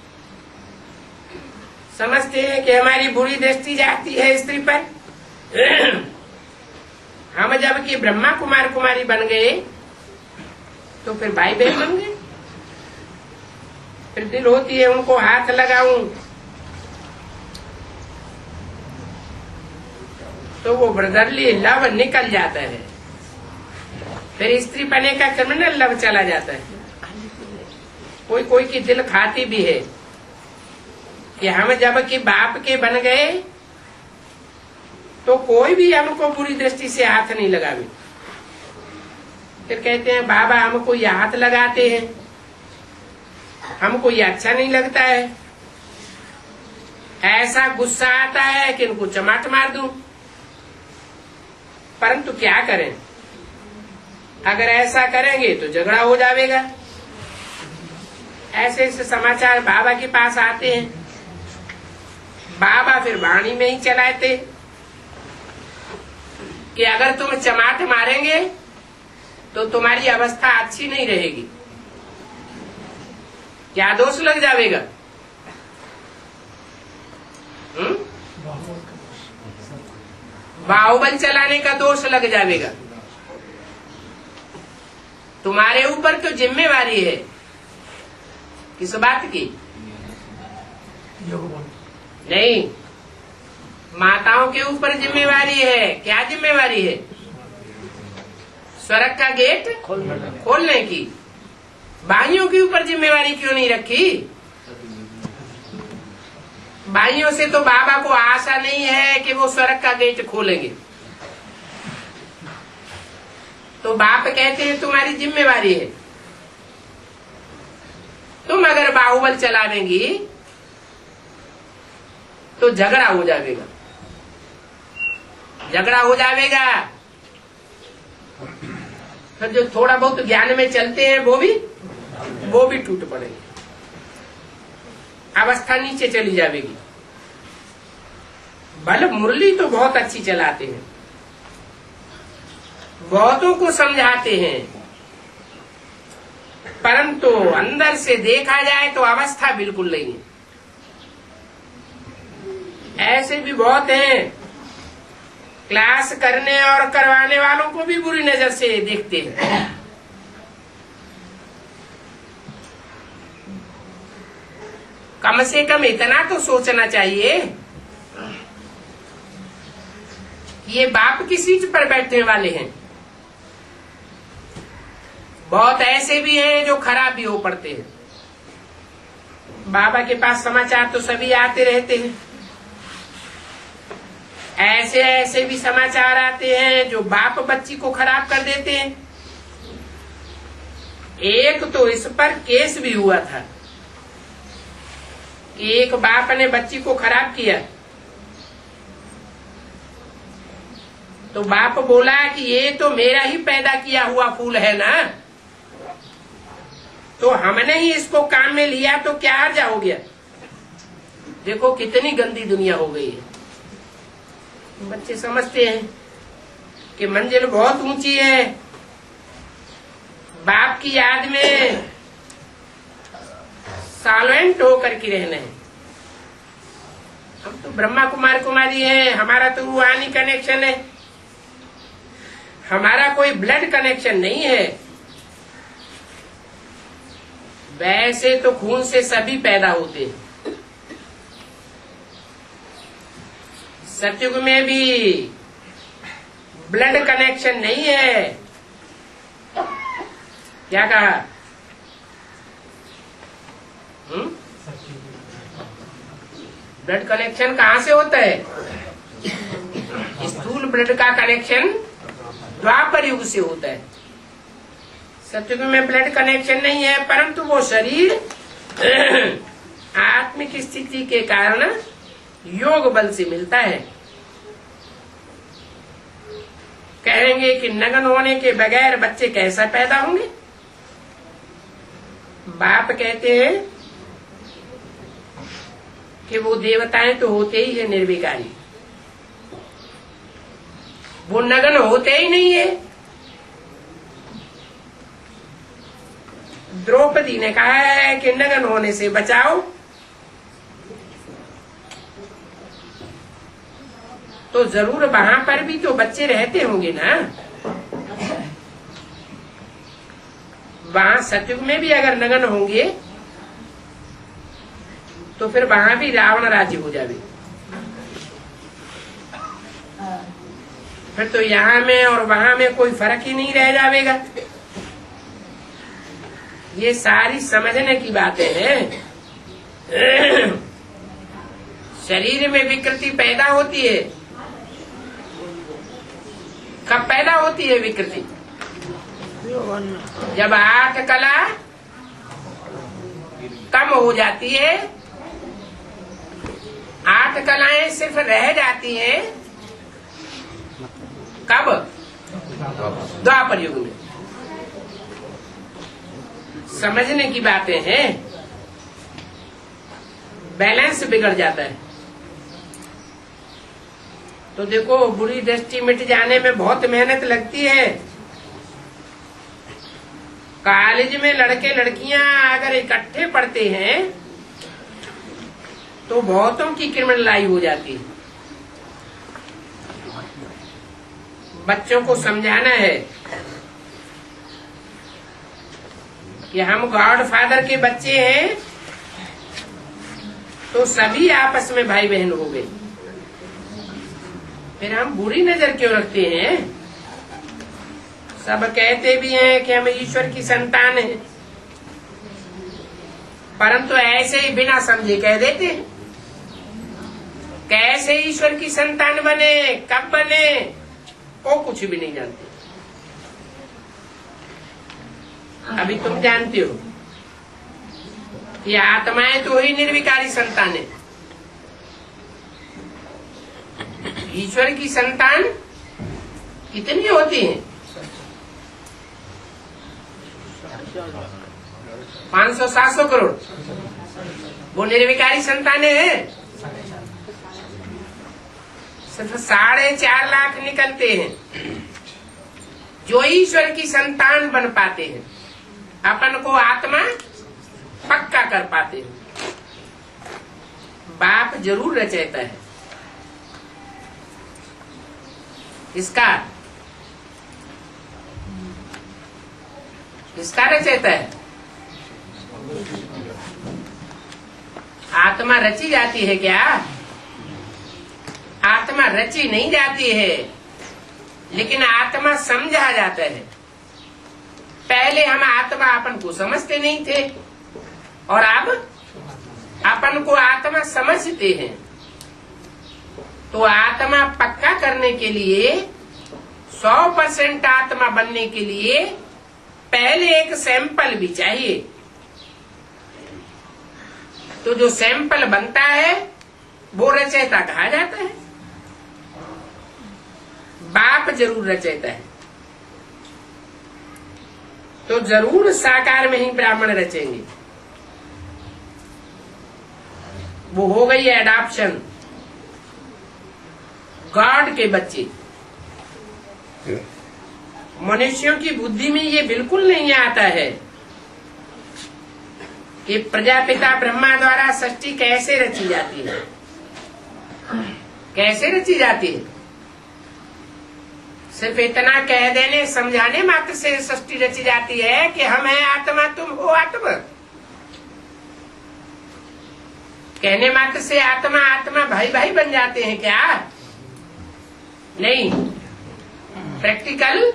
समझते हैं कि हमारी बुरी दृष्टि जाती है स्त्री पर। हम जब कि ब्रह्मा कुमार कुमारी बन गए तो फिर भाई बहन बन गए। फिर दिल होती है उनको हाथ लगाऊं तो वो ब्रदरली लव निकल जाता है। फिर स्त्री पने का क्रिमिनल लव चला जाता है। कोई कोई की दिल खाती भी है कि हम जब कि बाप के बन गए तो कोई भी हमको बुरी दृष्टि से हाथ नहीं लगावे। फिर कहते हैं बाबा हमको ये हाथ लगाते हैं, हमको ये अच्छा नहीं लगता है। ऐसा गुस्सा आता है कि इनको चमाट मार दूं। परंतु क्या करें, अगर ऐसा करेंगे तो झगड़ा हो जाएगा। ऐसे ऐसे समाचार बाबा के पास आते हैं। बाबा फिर वाणी में ही चलाते कि अगर तुम चमाट मारेंगे तो तुम्हारी अवस्था अच्छी नहीं रहेगी। क्या दोष लग जाएगा? बाहुबल चलाने का दोष लग जाएगा। तुम्हारे ऊपर तो जिम्मेवारी है। किस बात की? नहीं, माताओं के ऊपर जिम्मेवारी है। क्या जिम्मेवारी है? स्वर्ग का गेट खोलने की। भाइयों के ऊपर जिम्मेवारी क्यों नहीं रखी? भाइयों से तो बाबा को आशा नहीं है कि वो स्वर्ग का गेट खोलेंगे। तो बाप कहते हैं तुम्हारी जिम्मेवारी है। तुम अगर बाहुबल चलावेंगी तो झगड़ा हो जाएगा, झगड़ा हो जाएगा। फिर जो थोड़ा बहुत ज्ञान में चलते हैं वो भी टूट पड़ेंगे, अवस्था नीचे चली जाएगी। भले मुरली तो बहुत अच्छी चलाते हैं, बहुतों को समझाते हैं, परंतु अंदर से देखा जाए तो अवस्था बिल्कुल नहीं है। ऐसे भी बहुत हैं, क्लास करने और करवाने वालों को भी बुरी नजर से देखते हैं। कम से कम इतना तो सोचना चाहिए ये बाप की सीट पर बैठने वाले हैं। बहुत ऐसे भी हैं जो खराब भी हो पड़ते हैं। बाबा के पास समाचार तो सभी आते रहते हैं, ऐसे ऐसे भी समाचार आते हैं जो बाप बच्ची को खराब कर देते हैं। एक तो इस पर केस भी हुआ था, एक बाप ने बच्ची को खराब किया तो बाप बोला कि ये तो मेरा ही पैदा किया हुआ फूल है ना, तो हमने ही इसको काम में लिया तो क्या हर्जा हो गया। देखो कितनी गंदी दुनिया हो गई है। बच्चे समझते हैं कि मंजिल बहुत ऊंची है, बाप की याद में सालोएंट होकर के रहना है। हम तो ब्रह्मा कुमार कुमारी हैं, हमारा तो रूहानी कनेक्शन है, हमारा कोई ब्लड कनेक्शन नहीं है। वैसे तो खून से सभी पैदा होते हैं, सतयुग में भी ब्लड कनेक्शन नहीं है। क्या कहा? ब्लड कनेक्शन कहाँ से होता है? स्थूल ब्लड का कनेक्शन द्वापर युग से होता है। सतयुग में ब्लड कनेक्शन नहीं है, परंतु वो शरीर आत्मिक स्थिति के कारण योग बल से मिलता है। कहेंगे कि नग्न होने के बगैर बच्चे कैसा पैदा होंगे? बाप कहते हैं कि वो देवताएं तो होते ही है निर्विकारी, वो नग्न होते ही नहीं है। द्रौपदी ने कहा है कि नग्न होने से बचाओ, तो जरूर वहां पर भी तो बच्चे रहते होंगे ना। वहां सतयुग में भी अगर नग्न होंगे तो फिर वहां भी रावण राज्य हो जावे। फिर तो यहाँ में और वहां में कोई फर्क ही नहीं रह जाएगा। ये सारी समझने की बातें हैं। शरीर में विकृति पैदा होती है। कब पैदा होती है विकृति? जब 8 कला कम हो जाती है, 8 कलाएं सिर्फ रह जाती हैं। कब? द्वापर युग में। समझने की बातें हैं, बैलेंस बिगड़ जाता है। तो देखो बुरी दृष्टि मिट जाने में बहुत मेहनत लगती है। कॉलेज में लड़के लड़कियां अगर इकट्ठे पढ़ते हैं तो बहुतों की क्रिमिनलाई हो जाती है। बच्चों को समझाना है कि हम गॉड फादर के बच्चे हैं, तो सभी आपस में भाई बहन हो गए। फिर हम बुरी नजर क्यों रखते हैं? सब कहते भी हैं कि हम ईश्वर की संतान हैं, परंतु ऐसे ही बिना समझे कह देते हैं। कैसे ईश्वर की संतान बने, कब बने, वो कुछ भी नहीं जानते। अभी तुम जानते हो कि आत्माएं तो ही निर्विकारी संतान है। ईश्वर की संतान कितनी होती हैं? 500-700 करोड़। वो निर्विकारी संतानें हैं। सिर्फ 4.5 लाख निकलते हैं जो ईश्वर की संतान बन पाते हैं, अपन को आत्मा पक्का कर पाते हैं। बाप जरूर रचयिता है। इसका रचयिता है। आत्मा रची जाती है क्या? आत्मा रची नहीं जाती है, लेकिन आत्मा समझा जाता है। पहले हम आत्मा अपन को समझते नहीं थे, और अब अपन को आत्मा समझते हैं। तो आत्मा पक्का करने के लिए, 100% आत्मा बनने के लिए पहले एक सैंपल भी चाहिए। तो जो सैंपल बनता है वो रचयिता कहा जाता है। बाप जरूर रचयिता है, तो जरूर साकार में ही ब्राह्मण रचेंगे। वो हो गई है एडॉप्शन। गॉड के बच्चे। मनुष्यों की बुद्धि में ये बिल्कुल नहीं आता है कि प्रजापिता ब्रह्मा द्वारा सृष्टि कैसे रची जाती है। कैसे रची जाती है? सिर्फ इतना कह देने समझाने मात्र से सृष्टि रची जाती है कि हम हैं आत्मा, तुम हो आत्मा। कहने मात्र से आत्मा आत्मा भाई भाई बन जाते हैं क्या? नहीं। प्रैक्टिकल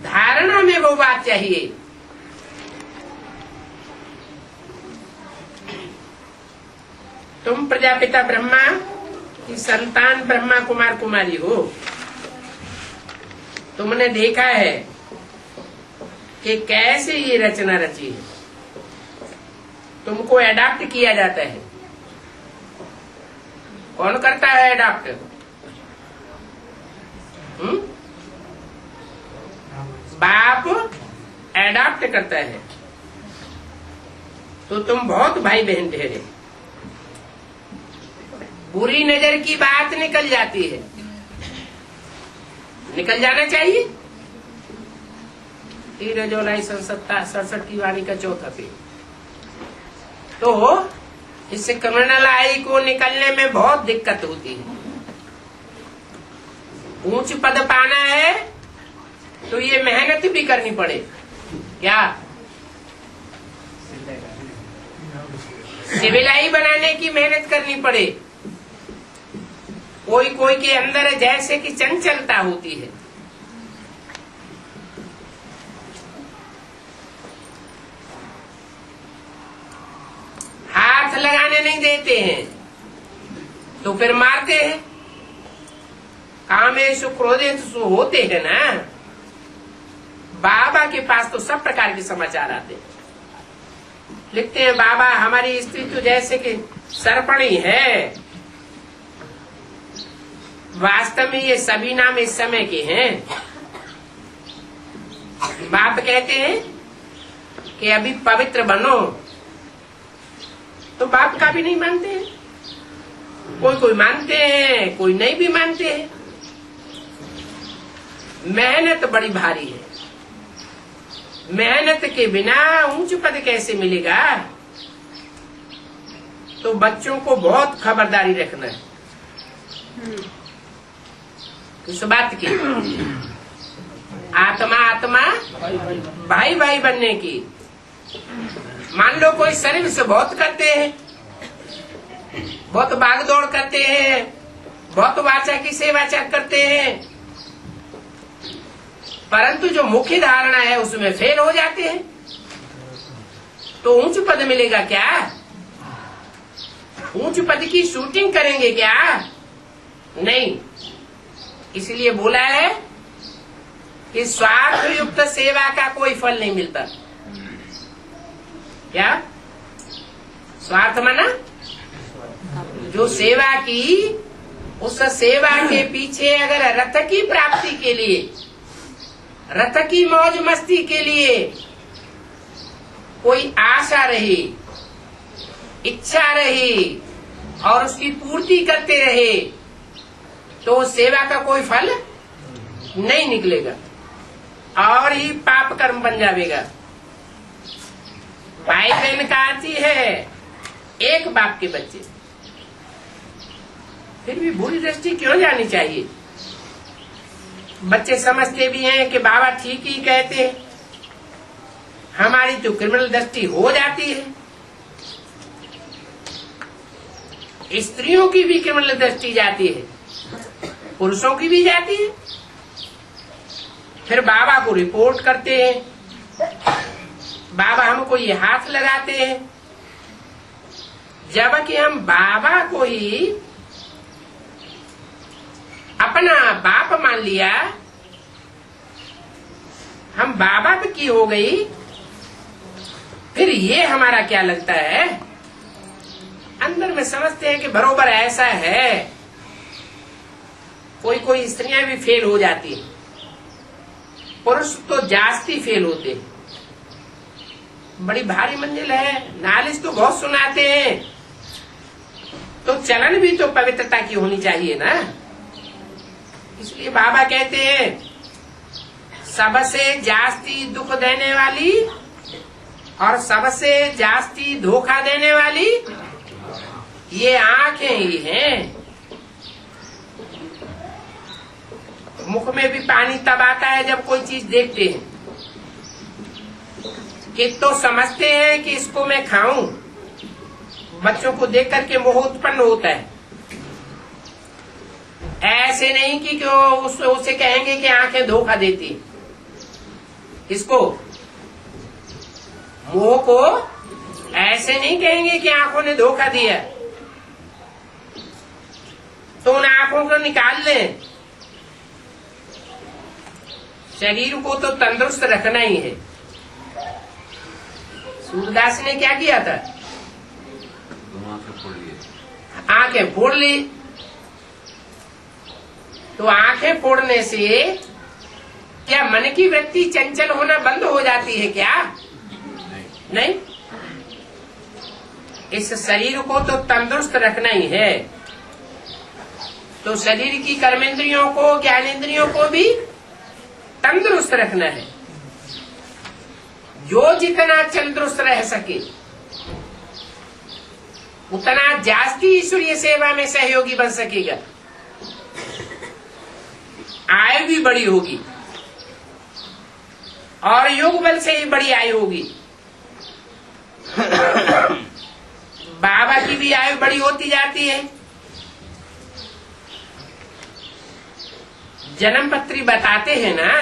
धारणा में वो बात चाहिए। तुम प्रजापिता ब्रह्मा की संतान ब्रह्मा कुमार कुमारी हो। तुमने देखा है कि कैसे ये रचना रची है। तुमको एडॉप्ट किया जाता है। कौन करता है एडॉप्ट? बाप एडॉप्ट करता है। तो तुम बहुत भाई बहन ठहरे। बुरी नजर की बात निकल जाती है, निकल जाना चाहिए। 13 जुलाई 67 की वाणी का 4था पेज। तो इससे क्रिमिनल आई को निकलने में बहुत दिक्कत होती है। ऊंच पद पाना है तो ये मेहनत भी करनी पड़े। क्या सिविलाई बनाने की मेहनत करनी पड़े। कोई कोई के अंदर जैसे कि चंचलता होती है। हाथ लगाने नहीं देते हैं तो फिर मारते हैं। कामेषु क्रोधेषु होते हैं ना। बाबा के पास तो सब प्रकार के समाचार आते हैं। लिखते हैं बाबा हमारी स्त्री तो जैसे कि सर्पणी है। वास्तव में ये सभी नाम इस समय के हैं। बाप कहते हैं कि अभी पवित्र बनो, तो बाप का भी नहीं मानते हैं। कोई कोई मानते हैं, कोई नहीं भी मानते हैं। मेहनत बड़ी भारी है। मेहनत के बिना ऊंच पद कैसे मिलेगा? तो बच्चों को बहुत खबरदारी रखना है इस बात की। आत्मा आत्मा भाई भाई बनने की। मान लो कोई सर्विस बहुत करते हैं, बहुत भागदौड़ करते हैं, बहुत वाचा की सेवा करते हैं, परंतु जो मुख्य धारणा है उसमें फेल हो जाते हैं। तो ऊंच पद मिलेगा क्या? ऊंच पद की शूटिंग करेंगे क्या? नहीं। इसलिए बोला है कि स्वार्थ युक्त सेवा का कोई फल नहीं मिलता। क्या स्वार्थ माना? जो सेवा की, उस सेवा के पीछे अगर रथ की प्राप्ति के लिए, रथ की मौज मस्ती के लिए कोई आशा रही, इच्छा रही और उसकी पूर्ति करते रहे, तो सेवा का कोई फल नहीं निकलेगा और ही पाप कर्म बन जाएगा। भाई बहन कहती है एक बाप के बच्चे, फिर भी बुरी दृष्टि क्यों जानी चाहिए? बच्चे समझते भी हैं कि बाबा ठीक ही कहते हैं, हमारी तो क्रिमिनल दृष्टि हो जाती है। स्त्रियों की भी क्रिमिनल दृष्टि जाती है, पुरुषों की भी जाती है। फिर बाबा को रिपोर्ट करते हैं, बाबा हमको ये हाथ लगाते हैं, जबकि हम बाबा को ही अपना बाप मान लिया, हम बाबा पे की हो गई। फिर ये हमारा क्या लगता है, अंदर में समझते हैं कि बरोबर ऐसा है। कोई कोई स्त्रियां भी फेल हो जाती है, पुरुष तो जास्ती फेल होते हैं। बड़ी भारी मंजिल है, नालिश तो बहुत सुनाते हैं, तो चलन भी तो पवित्रता की होनी चाहिए ना। इसलिए बाबा कहते हैं सबसे जास्ती दुख देने वाली और सबसे जास्ती धोखा देने वाली ये आंखें ही हैं। मुख में भी पानी तब आता है जब कोई चीज देखते हैं कि तो समझते हैं कि इसको मैं खाऊं। बच्चों को देख करके मोह उत्पन्न होता है। ऐसे नहीं कि उसे कहेंगे कि आंखें धोखा देती, इसको मोह को ऐसे नहीं कहेंगे कि आंखों ने धोखा दिया, तो उन आंखों को निकाल लें। शरीर को तो तंदुरुस्त रखना ही है। सूरदास ने क्या किया था, आंखें फोड़ ली। तो आंखें फोड़ने से क्या मन की वृत्ति चंचल होना बंद हो जाती है क्या? नहीं। इस शरीर को तो तंदुरुस्त रखना ही है। तो शरीर की कर्मेंद्रियों को, ज्ञानेंद्रियों को भी तंदुरुस्त रखना है। जो जितना तंदुरुस्त रह सके उतना जास्ती ईश्वरीय सेवा में सहयोगी बन सकेगा, आयु भी बड़ी होगी और योग बल से ही बड़ी आयु होगी। बाबा की भी आयु बड़ी होती जाती है। जन्म पत्री बताते हैं ना,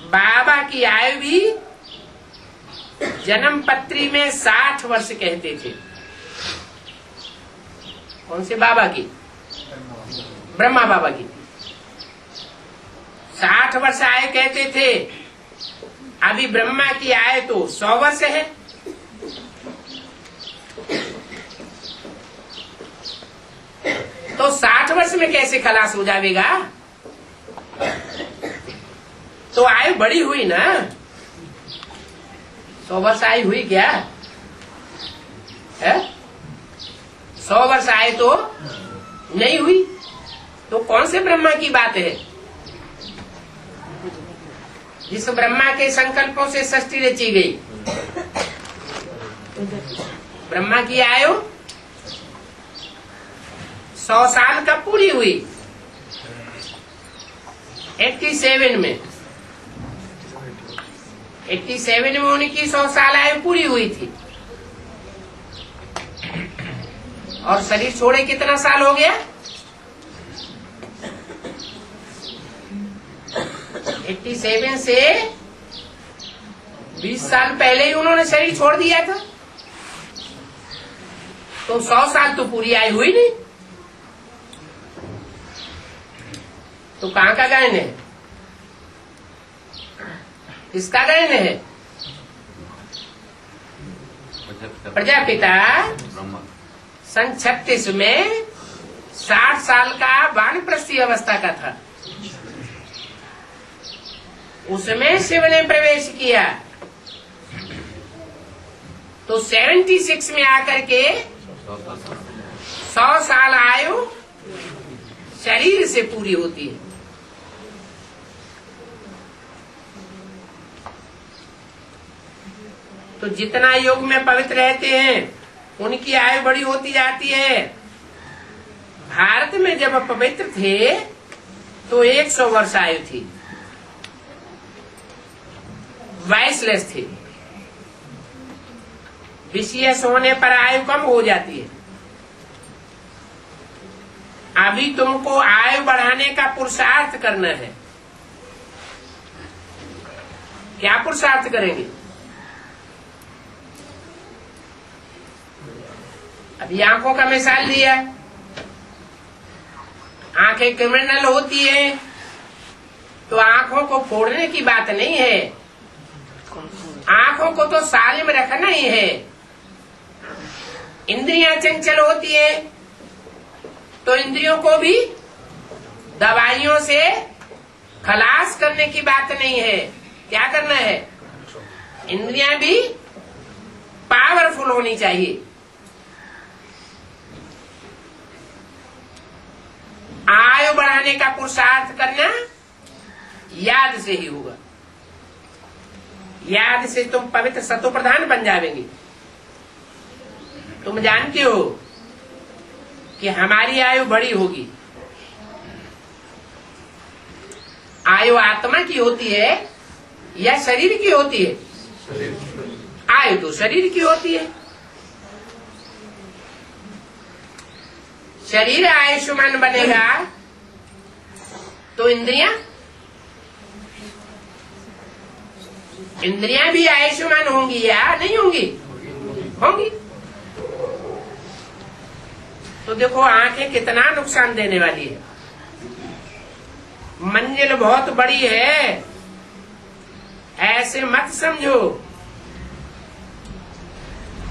बाबा की आयु भी जन्म पत्री में 60 वर्ष कहते थे। कौन से बाबा की? ब्रह्मा बाबा की 60 वर्ष आयु कहते थे। अभी ब्रह्मा की आयु तो 100 वर्ष है। तो 60 वर्ष में कैसे खलास हो जाएगा? तो आयु बड़ी हुई ना, 100 वर्ष आयु हुई क्या है? 100 वर्ष आयु तो नहीं हुई। तो कौन से ब्रह्मा की बात है? जिस ब्रह्मा के संकल्पों से सृष्टि रची गई। ब्रह्मा की आयु 100 साल कब पूरी हुई? 87 में। 87 में उनकी 100 साल आयु पूरी हुई थी। और शरीर छोड़े कितना साल हो गया? 87 से 20 साल पहले ही उन्होंने शरीर छोड़ दिया था। तो 100 साल तो पूरी आयु हुई नहीं। तो कहाँ का गायन है? किसका गायन है? प्रजापिता सन 36 में 60 साल का वानप्रस्थी अवस्था का था। उसमें शिव ने प्रवेश किया। तो 76 में आकर के 100 साल आयु शरीर से पूरी होती है। तो जितना योग में पवित्र रहते हैं उनकी आयु बड़ी होती जाती है। भारत में जब पवित्र थे तो 100 वर्ष आयु थी, वॉइसलेस थे। विशेष होने पर आयु कम हो जाती है। अभी तुमको आयु बढ़ाने का पुरुषार्थ करना है। क्या पुरुषार्थ करेंगे? अभी आंखों का मिसाल दिया। आंखें क्रिमिनल होती है तो आंखों को फोड़ने की बात नहीं है। आंखों को तो सालिम रखना ही है। इंद्रियां चंचल होती है तो इंद्रियों को भी दवाइयों से खलास करने की बात नहीं है। क्या करना है? इंद्रियां भी पावरफुल होनी चाहिए। आयु बढ़ाने का पुरुषार्थ करना याद से ही होगा। याद से तुम पवित्र सतो प्रधान बन जाएंगे। तुम जानते हो कि हमारी आयु बड़ी होगी। आयु आत्मा की होती है या शरीर की होती है? आयु तो शरीर की होती है। शरीर आयुष्मान बनेगा तो इंद्रियां भी आयुष्मान होंगी या नहीं होंगी? होंगी। तो देखो आंखें कितना नुकसान देने वाली है। मंजिल बहुत बड़ी है, ऐसे मत समझो।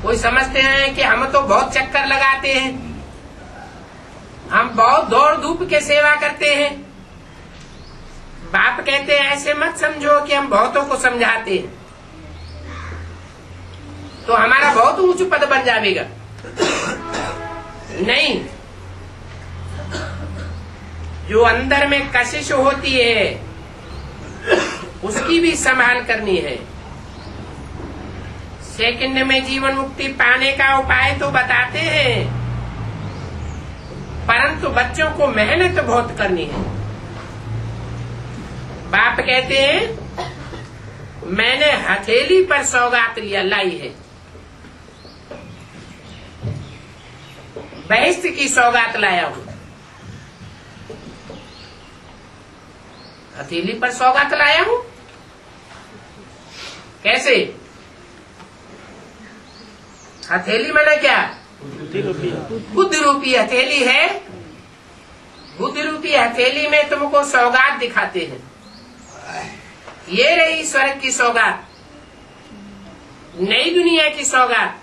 कोई समझते हैं कि हम तो बहुत चक्कर लगाते हैं, हम बहुत दौड़ धूप के सेवा करते हैं। बाप कहते हैं ऐसे मत समझो कि हम बहुतों को समझाते हैं तो हमारा बहुत ऊंच पद बन जाएगा। नहीं, जो अंदर में कशिश होती है उसकी भी संभाल करनी है। सेकंड में जीवन मुक्ति पाने का उपाय तो बताते हैं, परंतु बच्चों को मेहनत बहुत करनी है। बाप कहते हैं मैंने हथेली पर सौगात लाई है, बहिष्ठ की सौगात लाया हूं। हथेली पर सौगात लाया हूं। कैसे? हथेली मैंने क्या? बुद्धि रूपी हथेली है। बुद्धि रूपी हथेली में तुमको सौगात दिखाते हैं। ये रही स्वर्ग की सौगात, नई दुनिया की सौगात।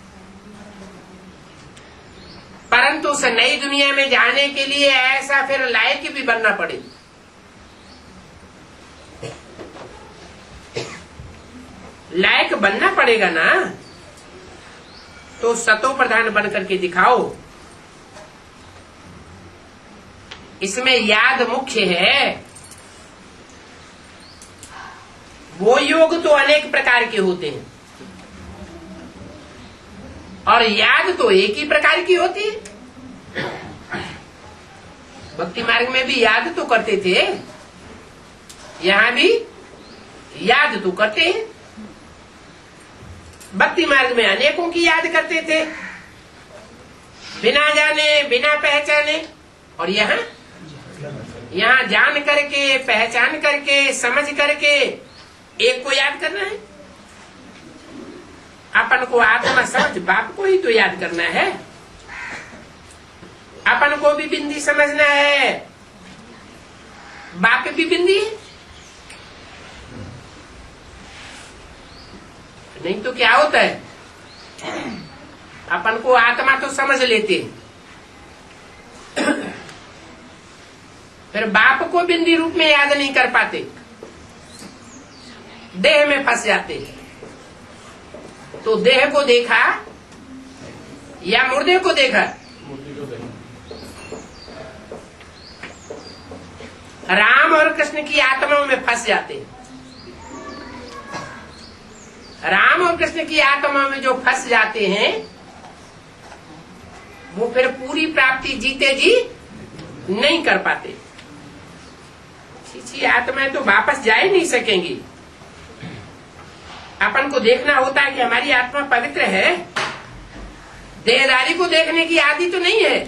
परंतु उस नई दुनिया में जाने के लिए ऐसा फिर लायक भी बनना पड़े। लायक बनना पड़ेगा ना, तो सतो प्रधान बन करके दिखाओ। इसमें याद मुख्य है। वो योग तो अनेक प्रकार के होते हैं और याद तो एक ही प्रकार की होती है। भक्ति मार्ग में भी याद तो करते थे, यहां भी याद तो करते हैं। भक्ति मार्ग में अनेकों की याद करते थे, बिना जाने बिना पहचाने। और यहाँ जान करके, पहचान करके, समझ करके एक को याद करना है। अपन को आत्मा समझ बाप को ही तो याद करना है। अपन को भी बिंदी समझना है, बाप भी बिंदी है। नहीं तो क्या होता है, अपन को आत्मा तो समझ लेते हैं, फिर बाप को बिंदी रूप में याद नहीं कर पाते, देह में फंस जाते। तो देह को देखा या मुर्दे को देखा? राम और कृष्ण की आत्माओं में फंस जाते। राम और कृष्ण की आत्मा में जो फंस जाते हैं वो फिर पूरी प्राप्ति जीते जी नहीं कर पाते। छी आत्माएं तो वापस जा ही नहीं सकेंगी। अपन को देखना होता है कि हमारी आत्मा पवित्र है, देहदारी को देखने की आदि तो नहीं है,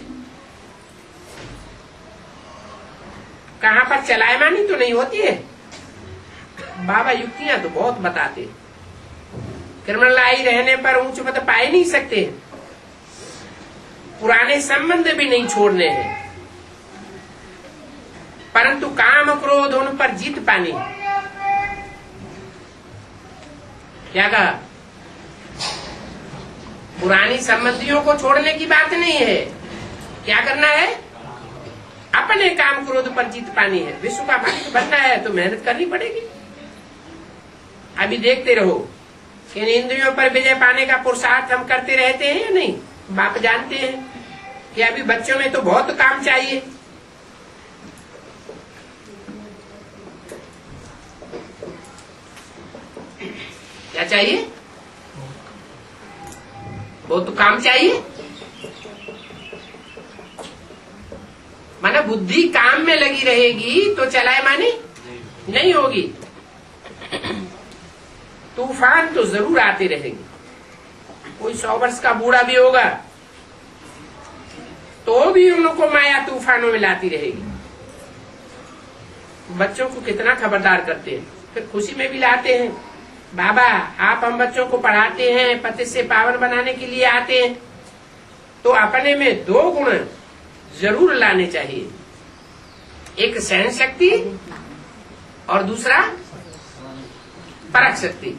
कहां पर चलायमानी तो नहीं होती है। बाबा युक्तियां तो बहुत बताते, कृमलाई रहने पर ऊंच पद पा ही नहीं सकते, पुराने संबंध भी नहीं छोड़ने हैं, परंतु काम क्रोध उन पर जीत पानी। क्या कहा? पुरानी संबंधियों को छोड़ने की बात नहीं है, क्या करना है? अपने काम क्रोध पर जीत पानी है। विश्व का मालिक बनना है तो मेहनत करनी पड़ेगी। अभी देखते रहो कि इन इंद्रियों पर विजय पाने का पुरुषार्थ हम करते रहते हैं या नहीं। बाप जानते हैं कि अभी बच्चों में तो बहुत काम चाहिए। क्या चाहिए? बहुत काम चाहिए। माना बुद्धि काम में लगी रहेगी तो चलायमानी नहीं होगी। तूफान तो जरूर आते रहेंगे। कोई 100 वर्ष का बूढ़ा भी होगा तो भी उनको माया तूफानों में लाती रहेगी। बच्चों को कितना खबरदार करते हैं, फिर खुशी में भी लाते हैं। बाबा आप हम बच्चों को पढ़ाते हैं, पति से पावन बनाने के लिए आते हैं, तो अपने में 2 गुण जरूर लाने चाहिए। एक सहन शक्ति और दूसरा परख शक्ति।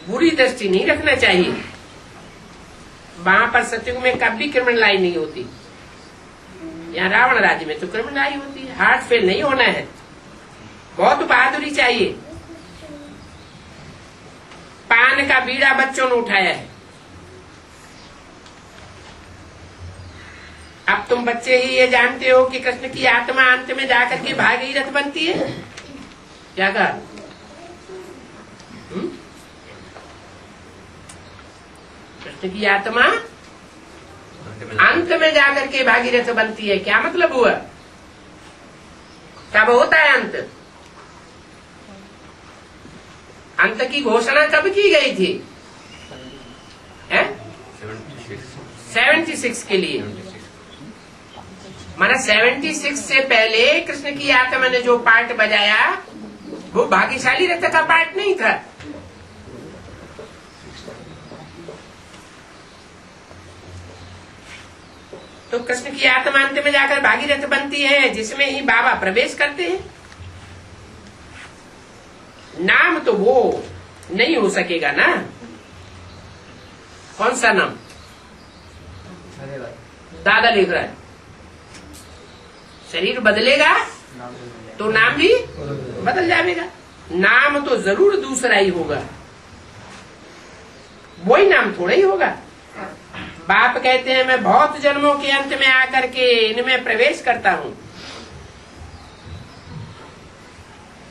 बुरी दृष्टि नहीं रखना चाहिए। वहां पर सतयुग में कभी क्रिमिनलाई नहीं होती। यहाँ रावण राज्य में तो क्रिमिनलाई होती है। हार्ट फेल नहीं होना है, बहुत बहादुरी चाहिए। पान का बीड़ा बच्चों ने उठाया है। अब तुम बच्चे ही ये जानते हो कि कृष्ण की आत्मा अंत में जाकर के भागीरथ बनती है। क्या कहा? कृष्ण की आत्मा अंत में जाकर के भागीरथ बनती है। क्या मतलब हुआ? कब होता है अंत? अंत की घोषणा कब की गई थी? 76 के लिए। माना 76 से पहले कृष्ण की आत्मा ने जो पार्ट बजाया वो भाग्यशाली रथ का पार्ट नहीं था। तो कृष्ण की आत्मा अंत में जाकर भागीरथ बनती है, जिसमें ही बाबा प्रवेश करते हैं। नाम तो वो नहीं हो सकेगा ना। कौन सा नाम? दादा लिख रहा है। शरीर बदलेगा तो नाम भी बदल जाएगा। नाम तो जरूर दूसरा ही होगा, वही नाम थोड़ा ही होगा। बाप कहते हैं मैं बहुत जन्मों के अंत में आकर के इनमें प्रवेश करता हूं।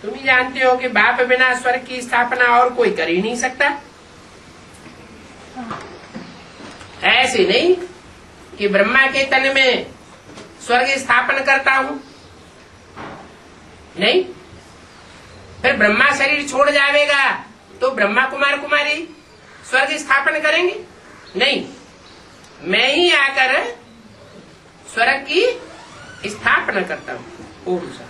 तुम ही जानते हो कि बाप बिना स्वर्ग की स्थापना और कोई कर ही नहीं सकता। ऐसे नहीं कि ब्रह्मा के तन में स्वर्ग स्थापन करता हूं, नहीं। फिर ब्रह्मा शरीर छोड़ जाएगा तो ब्रह्मा कुमार कुमारी स्वर्ग स्थापन करेंगे? नहीं। मैं ही आकर स्वर्ग की स्थापना करता हूँ। ओम शांति।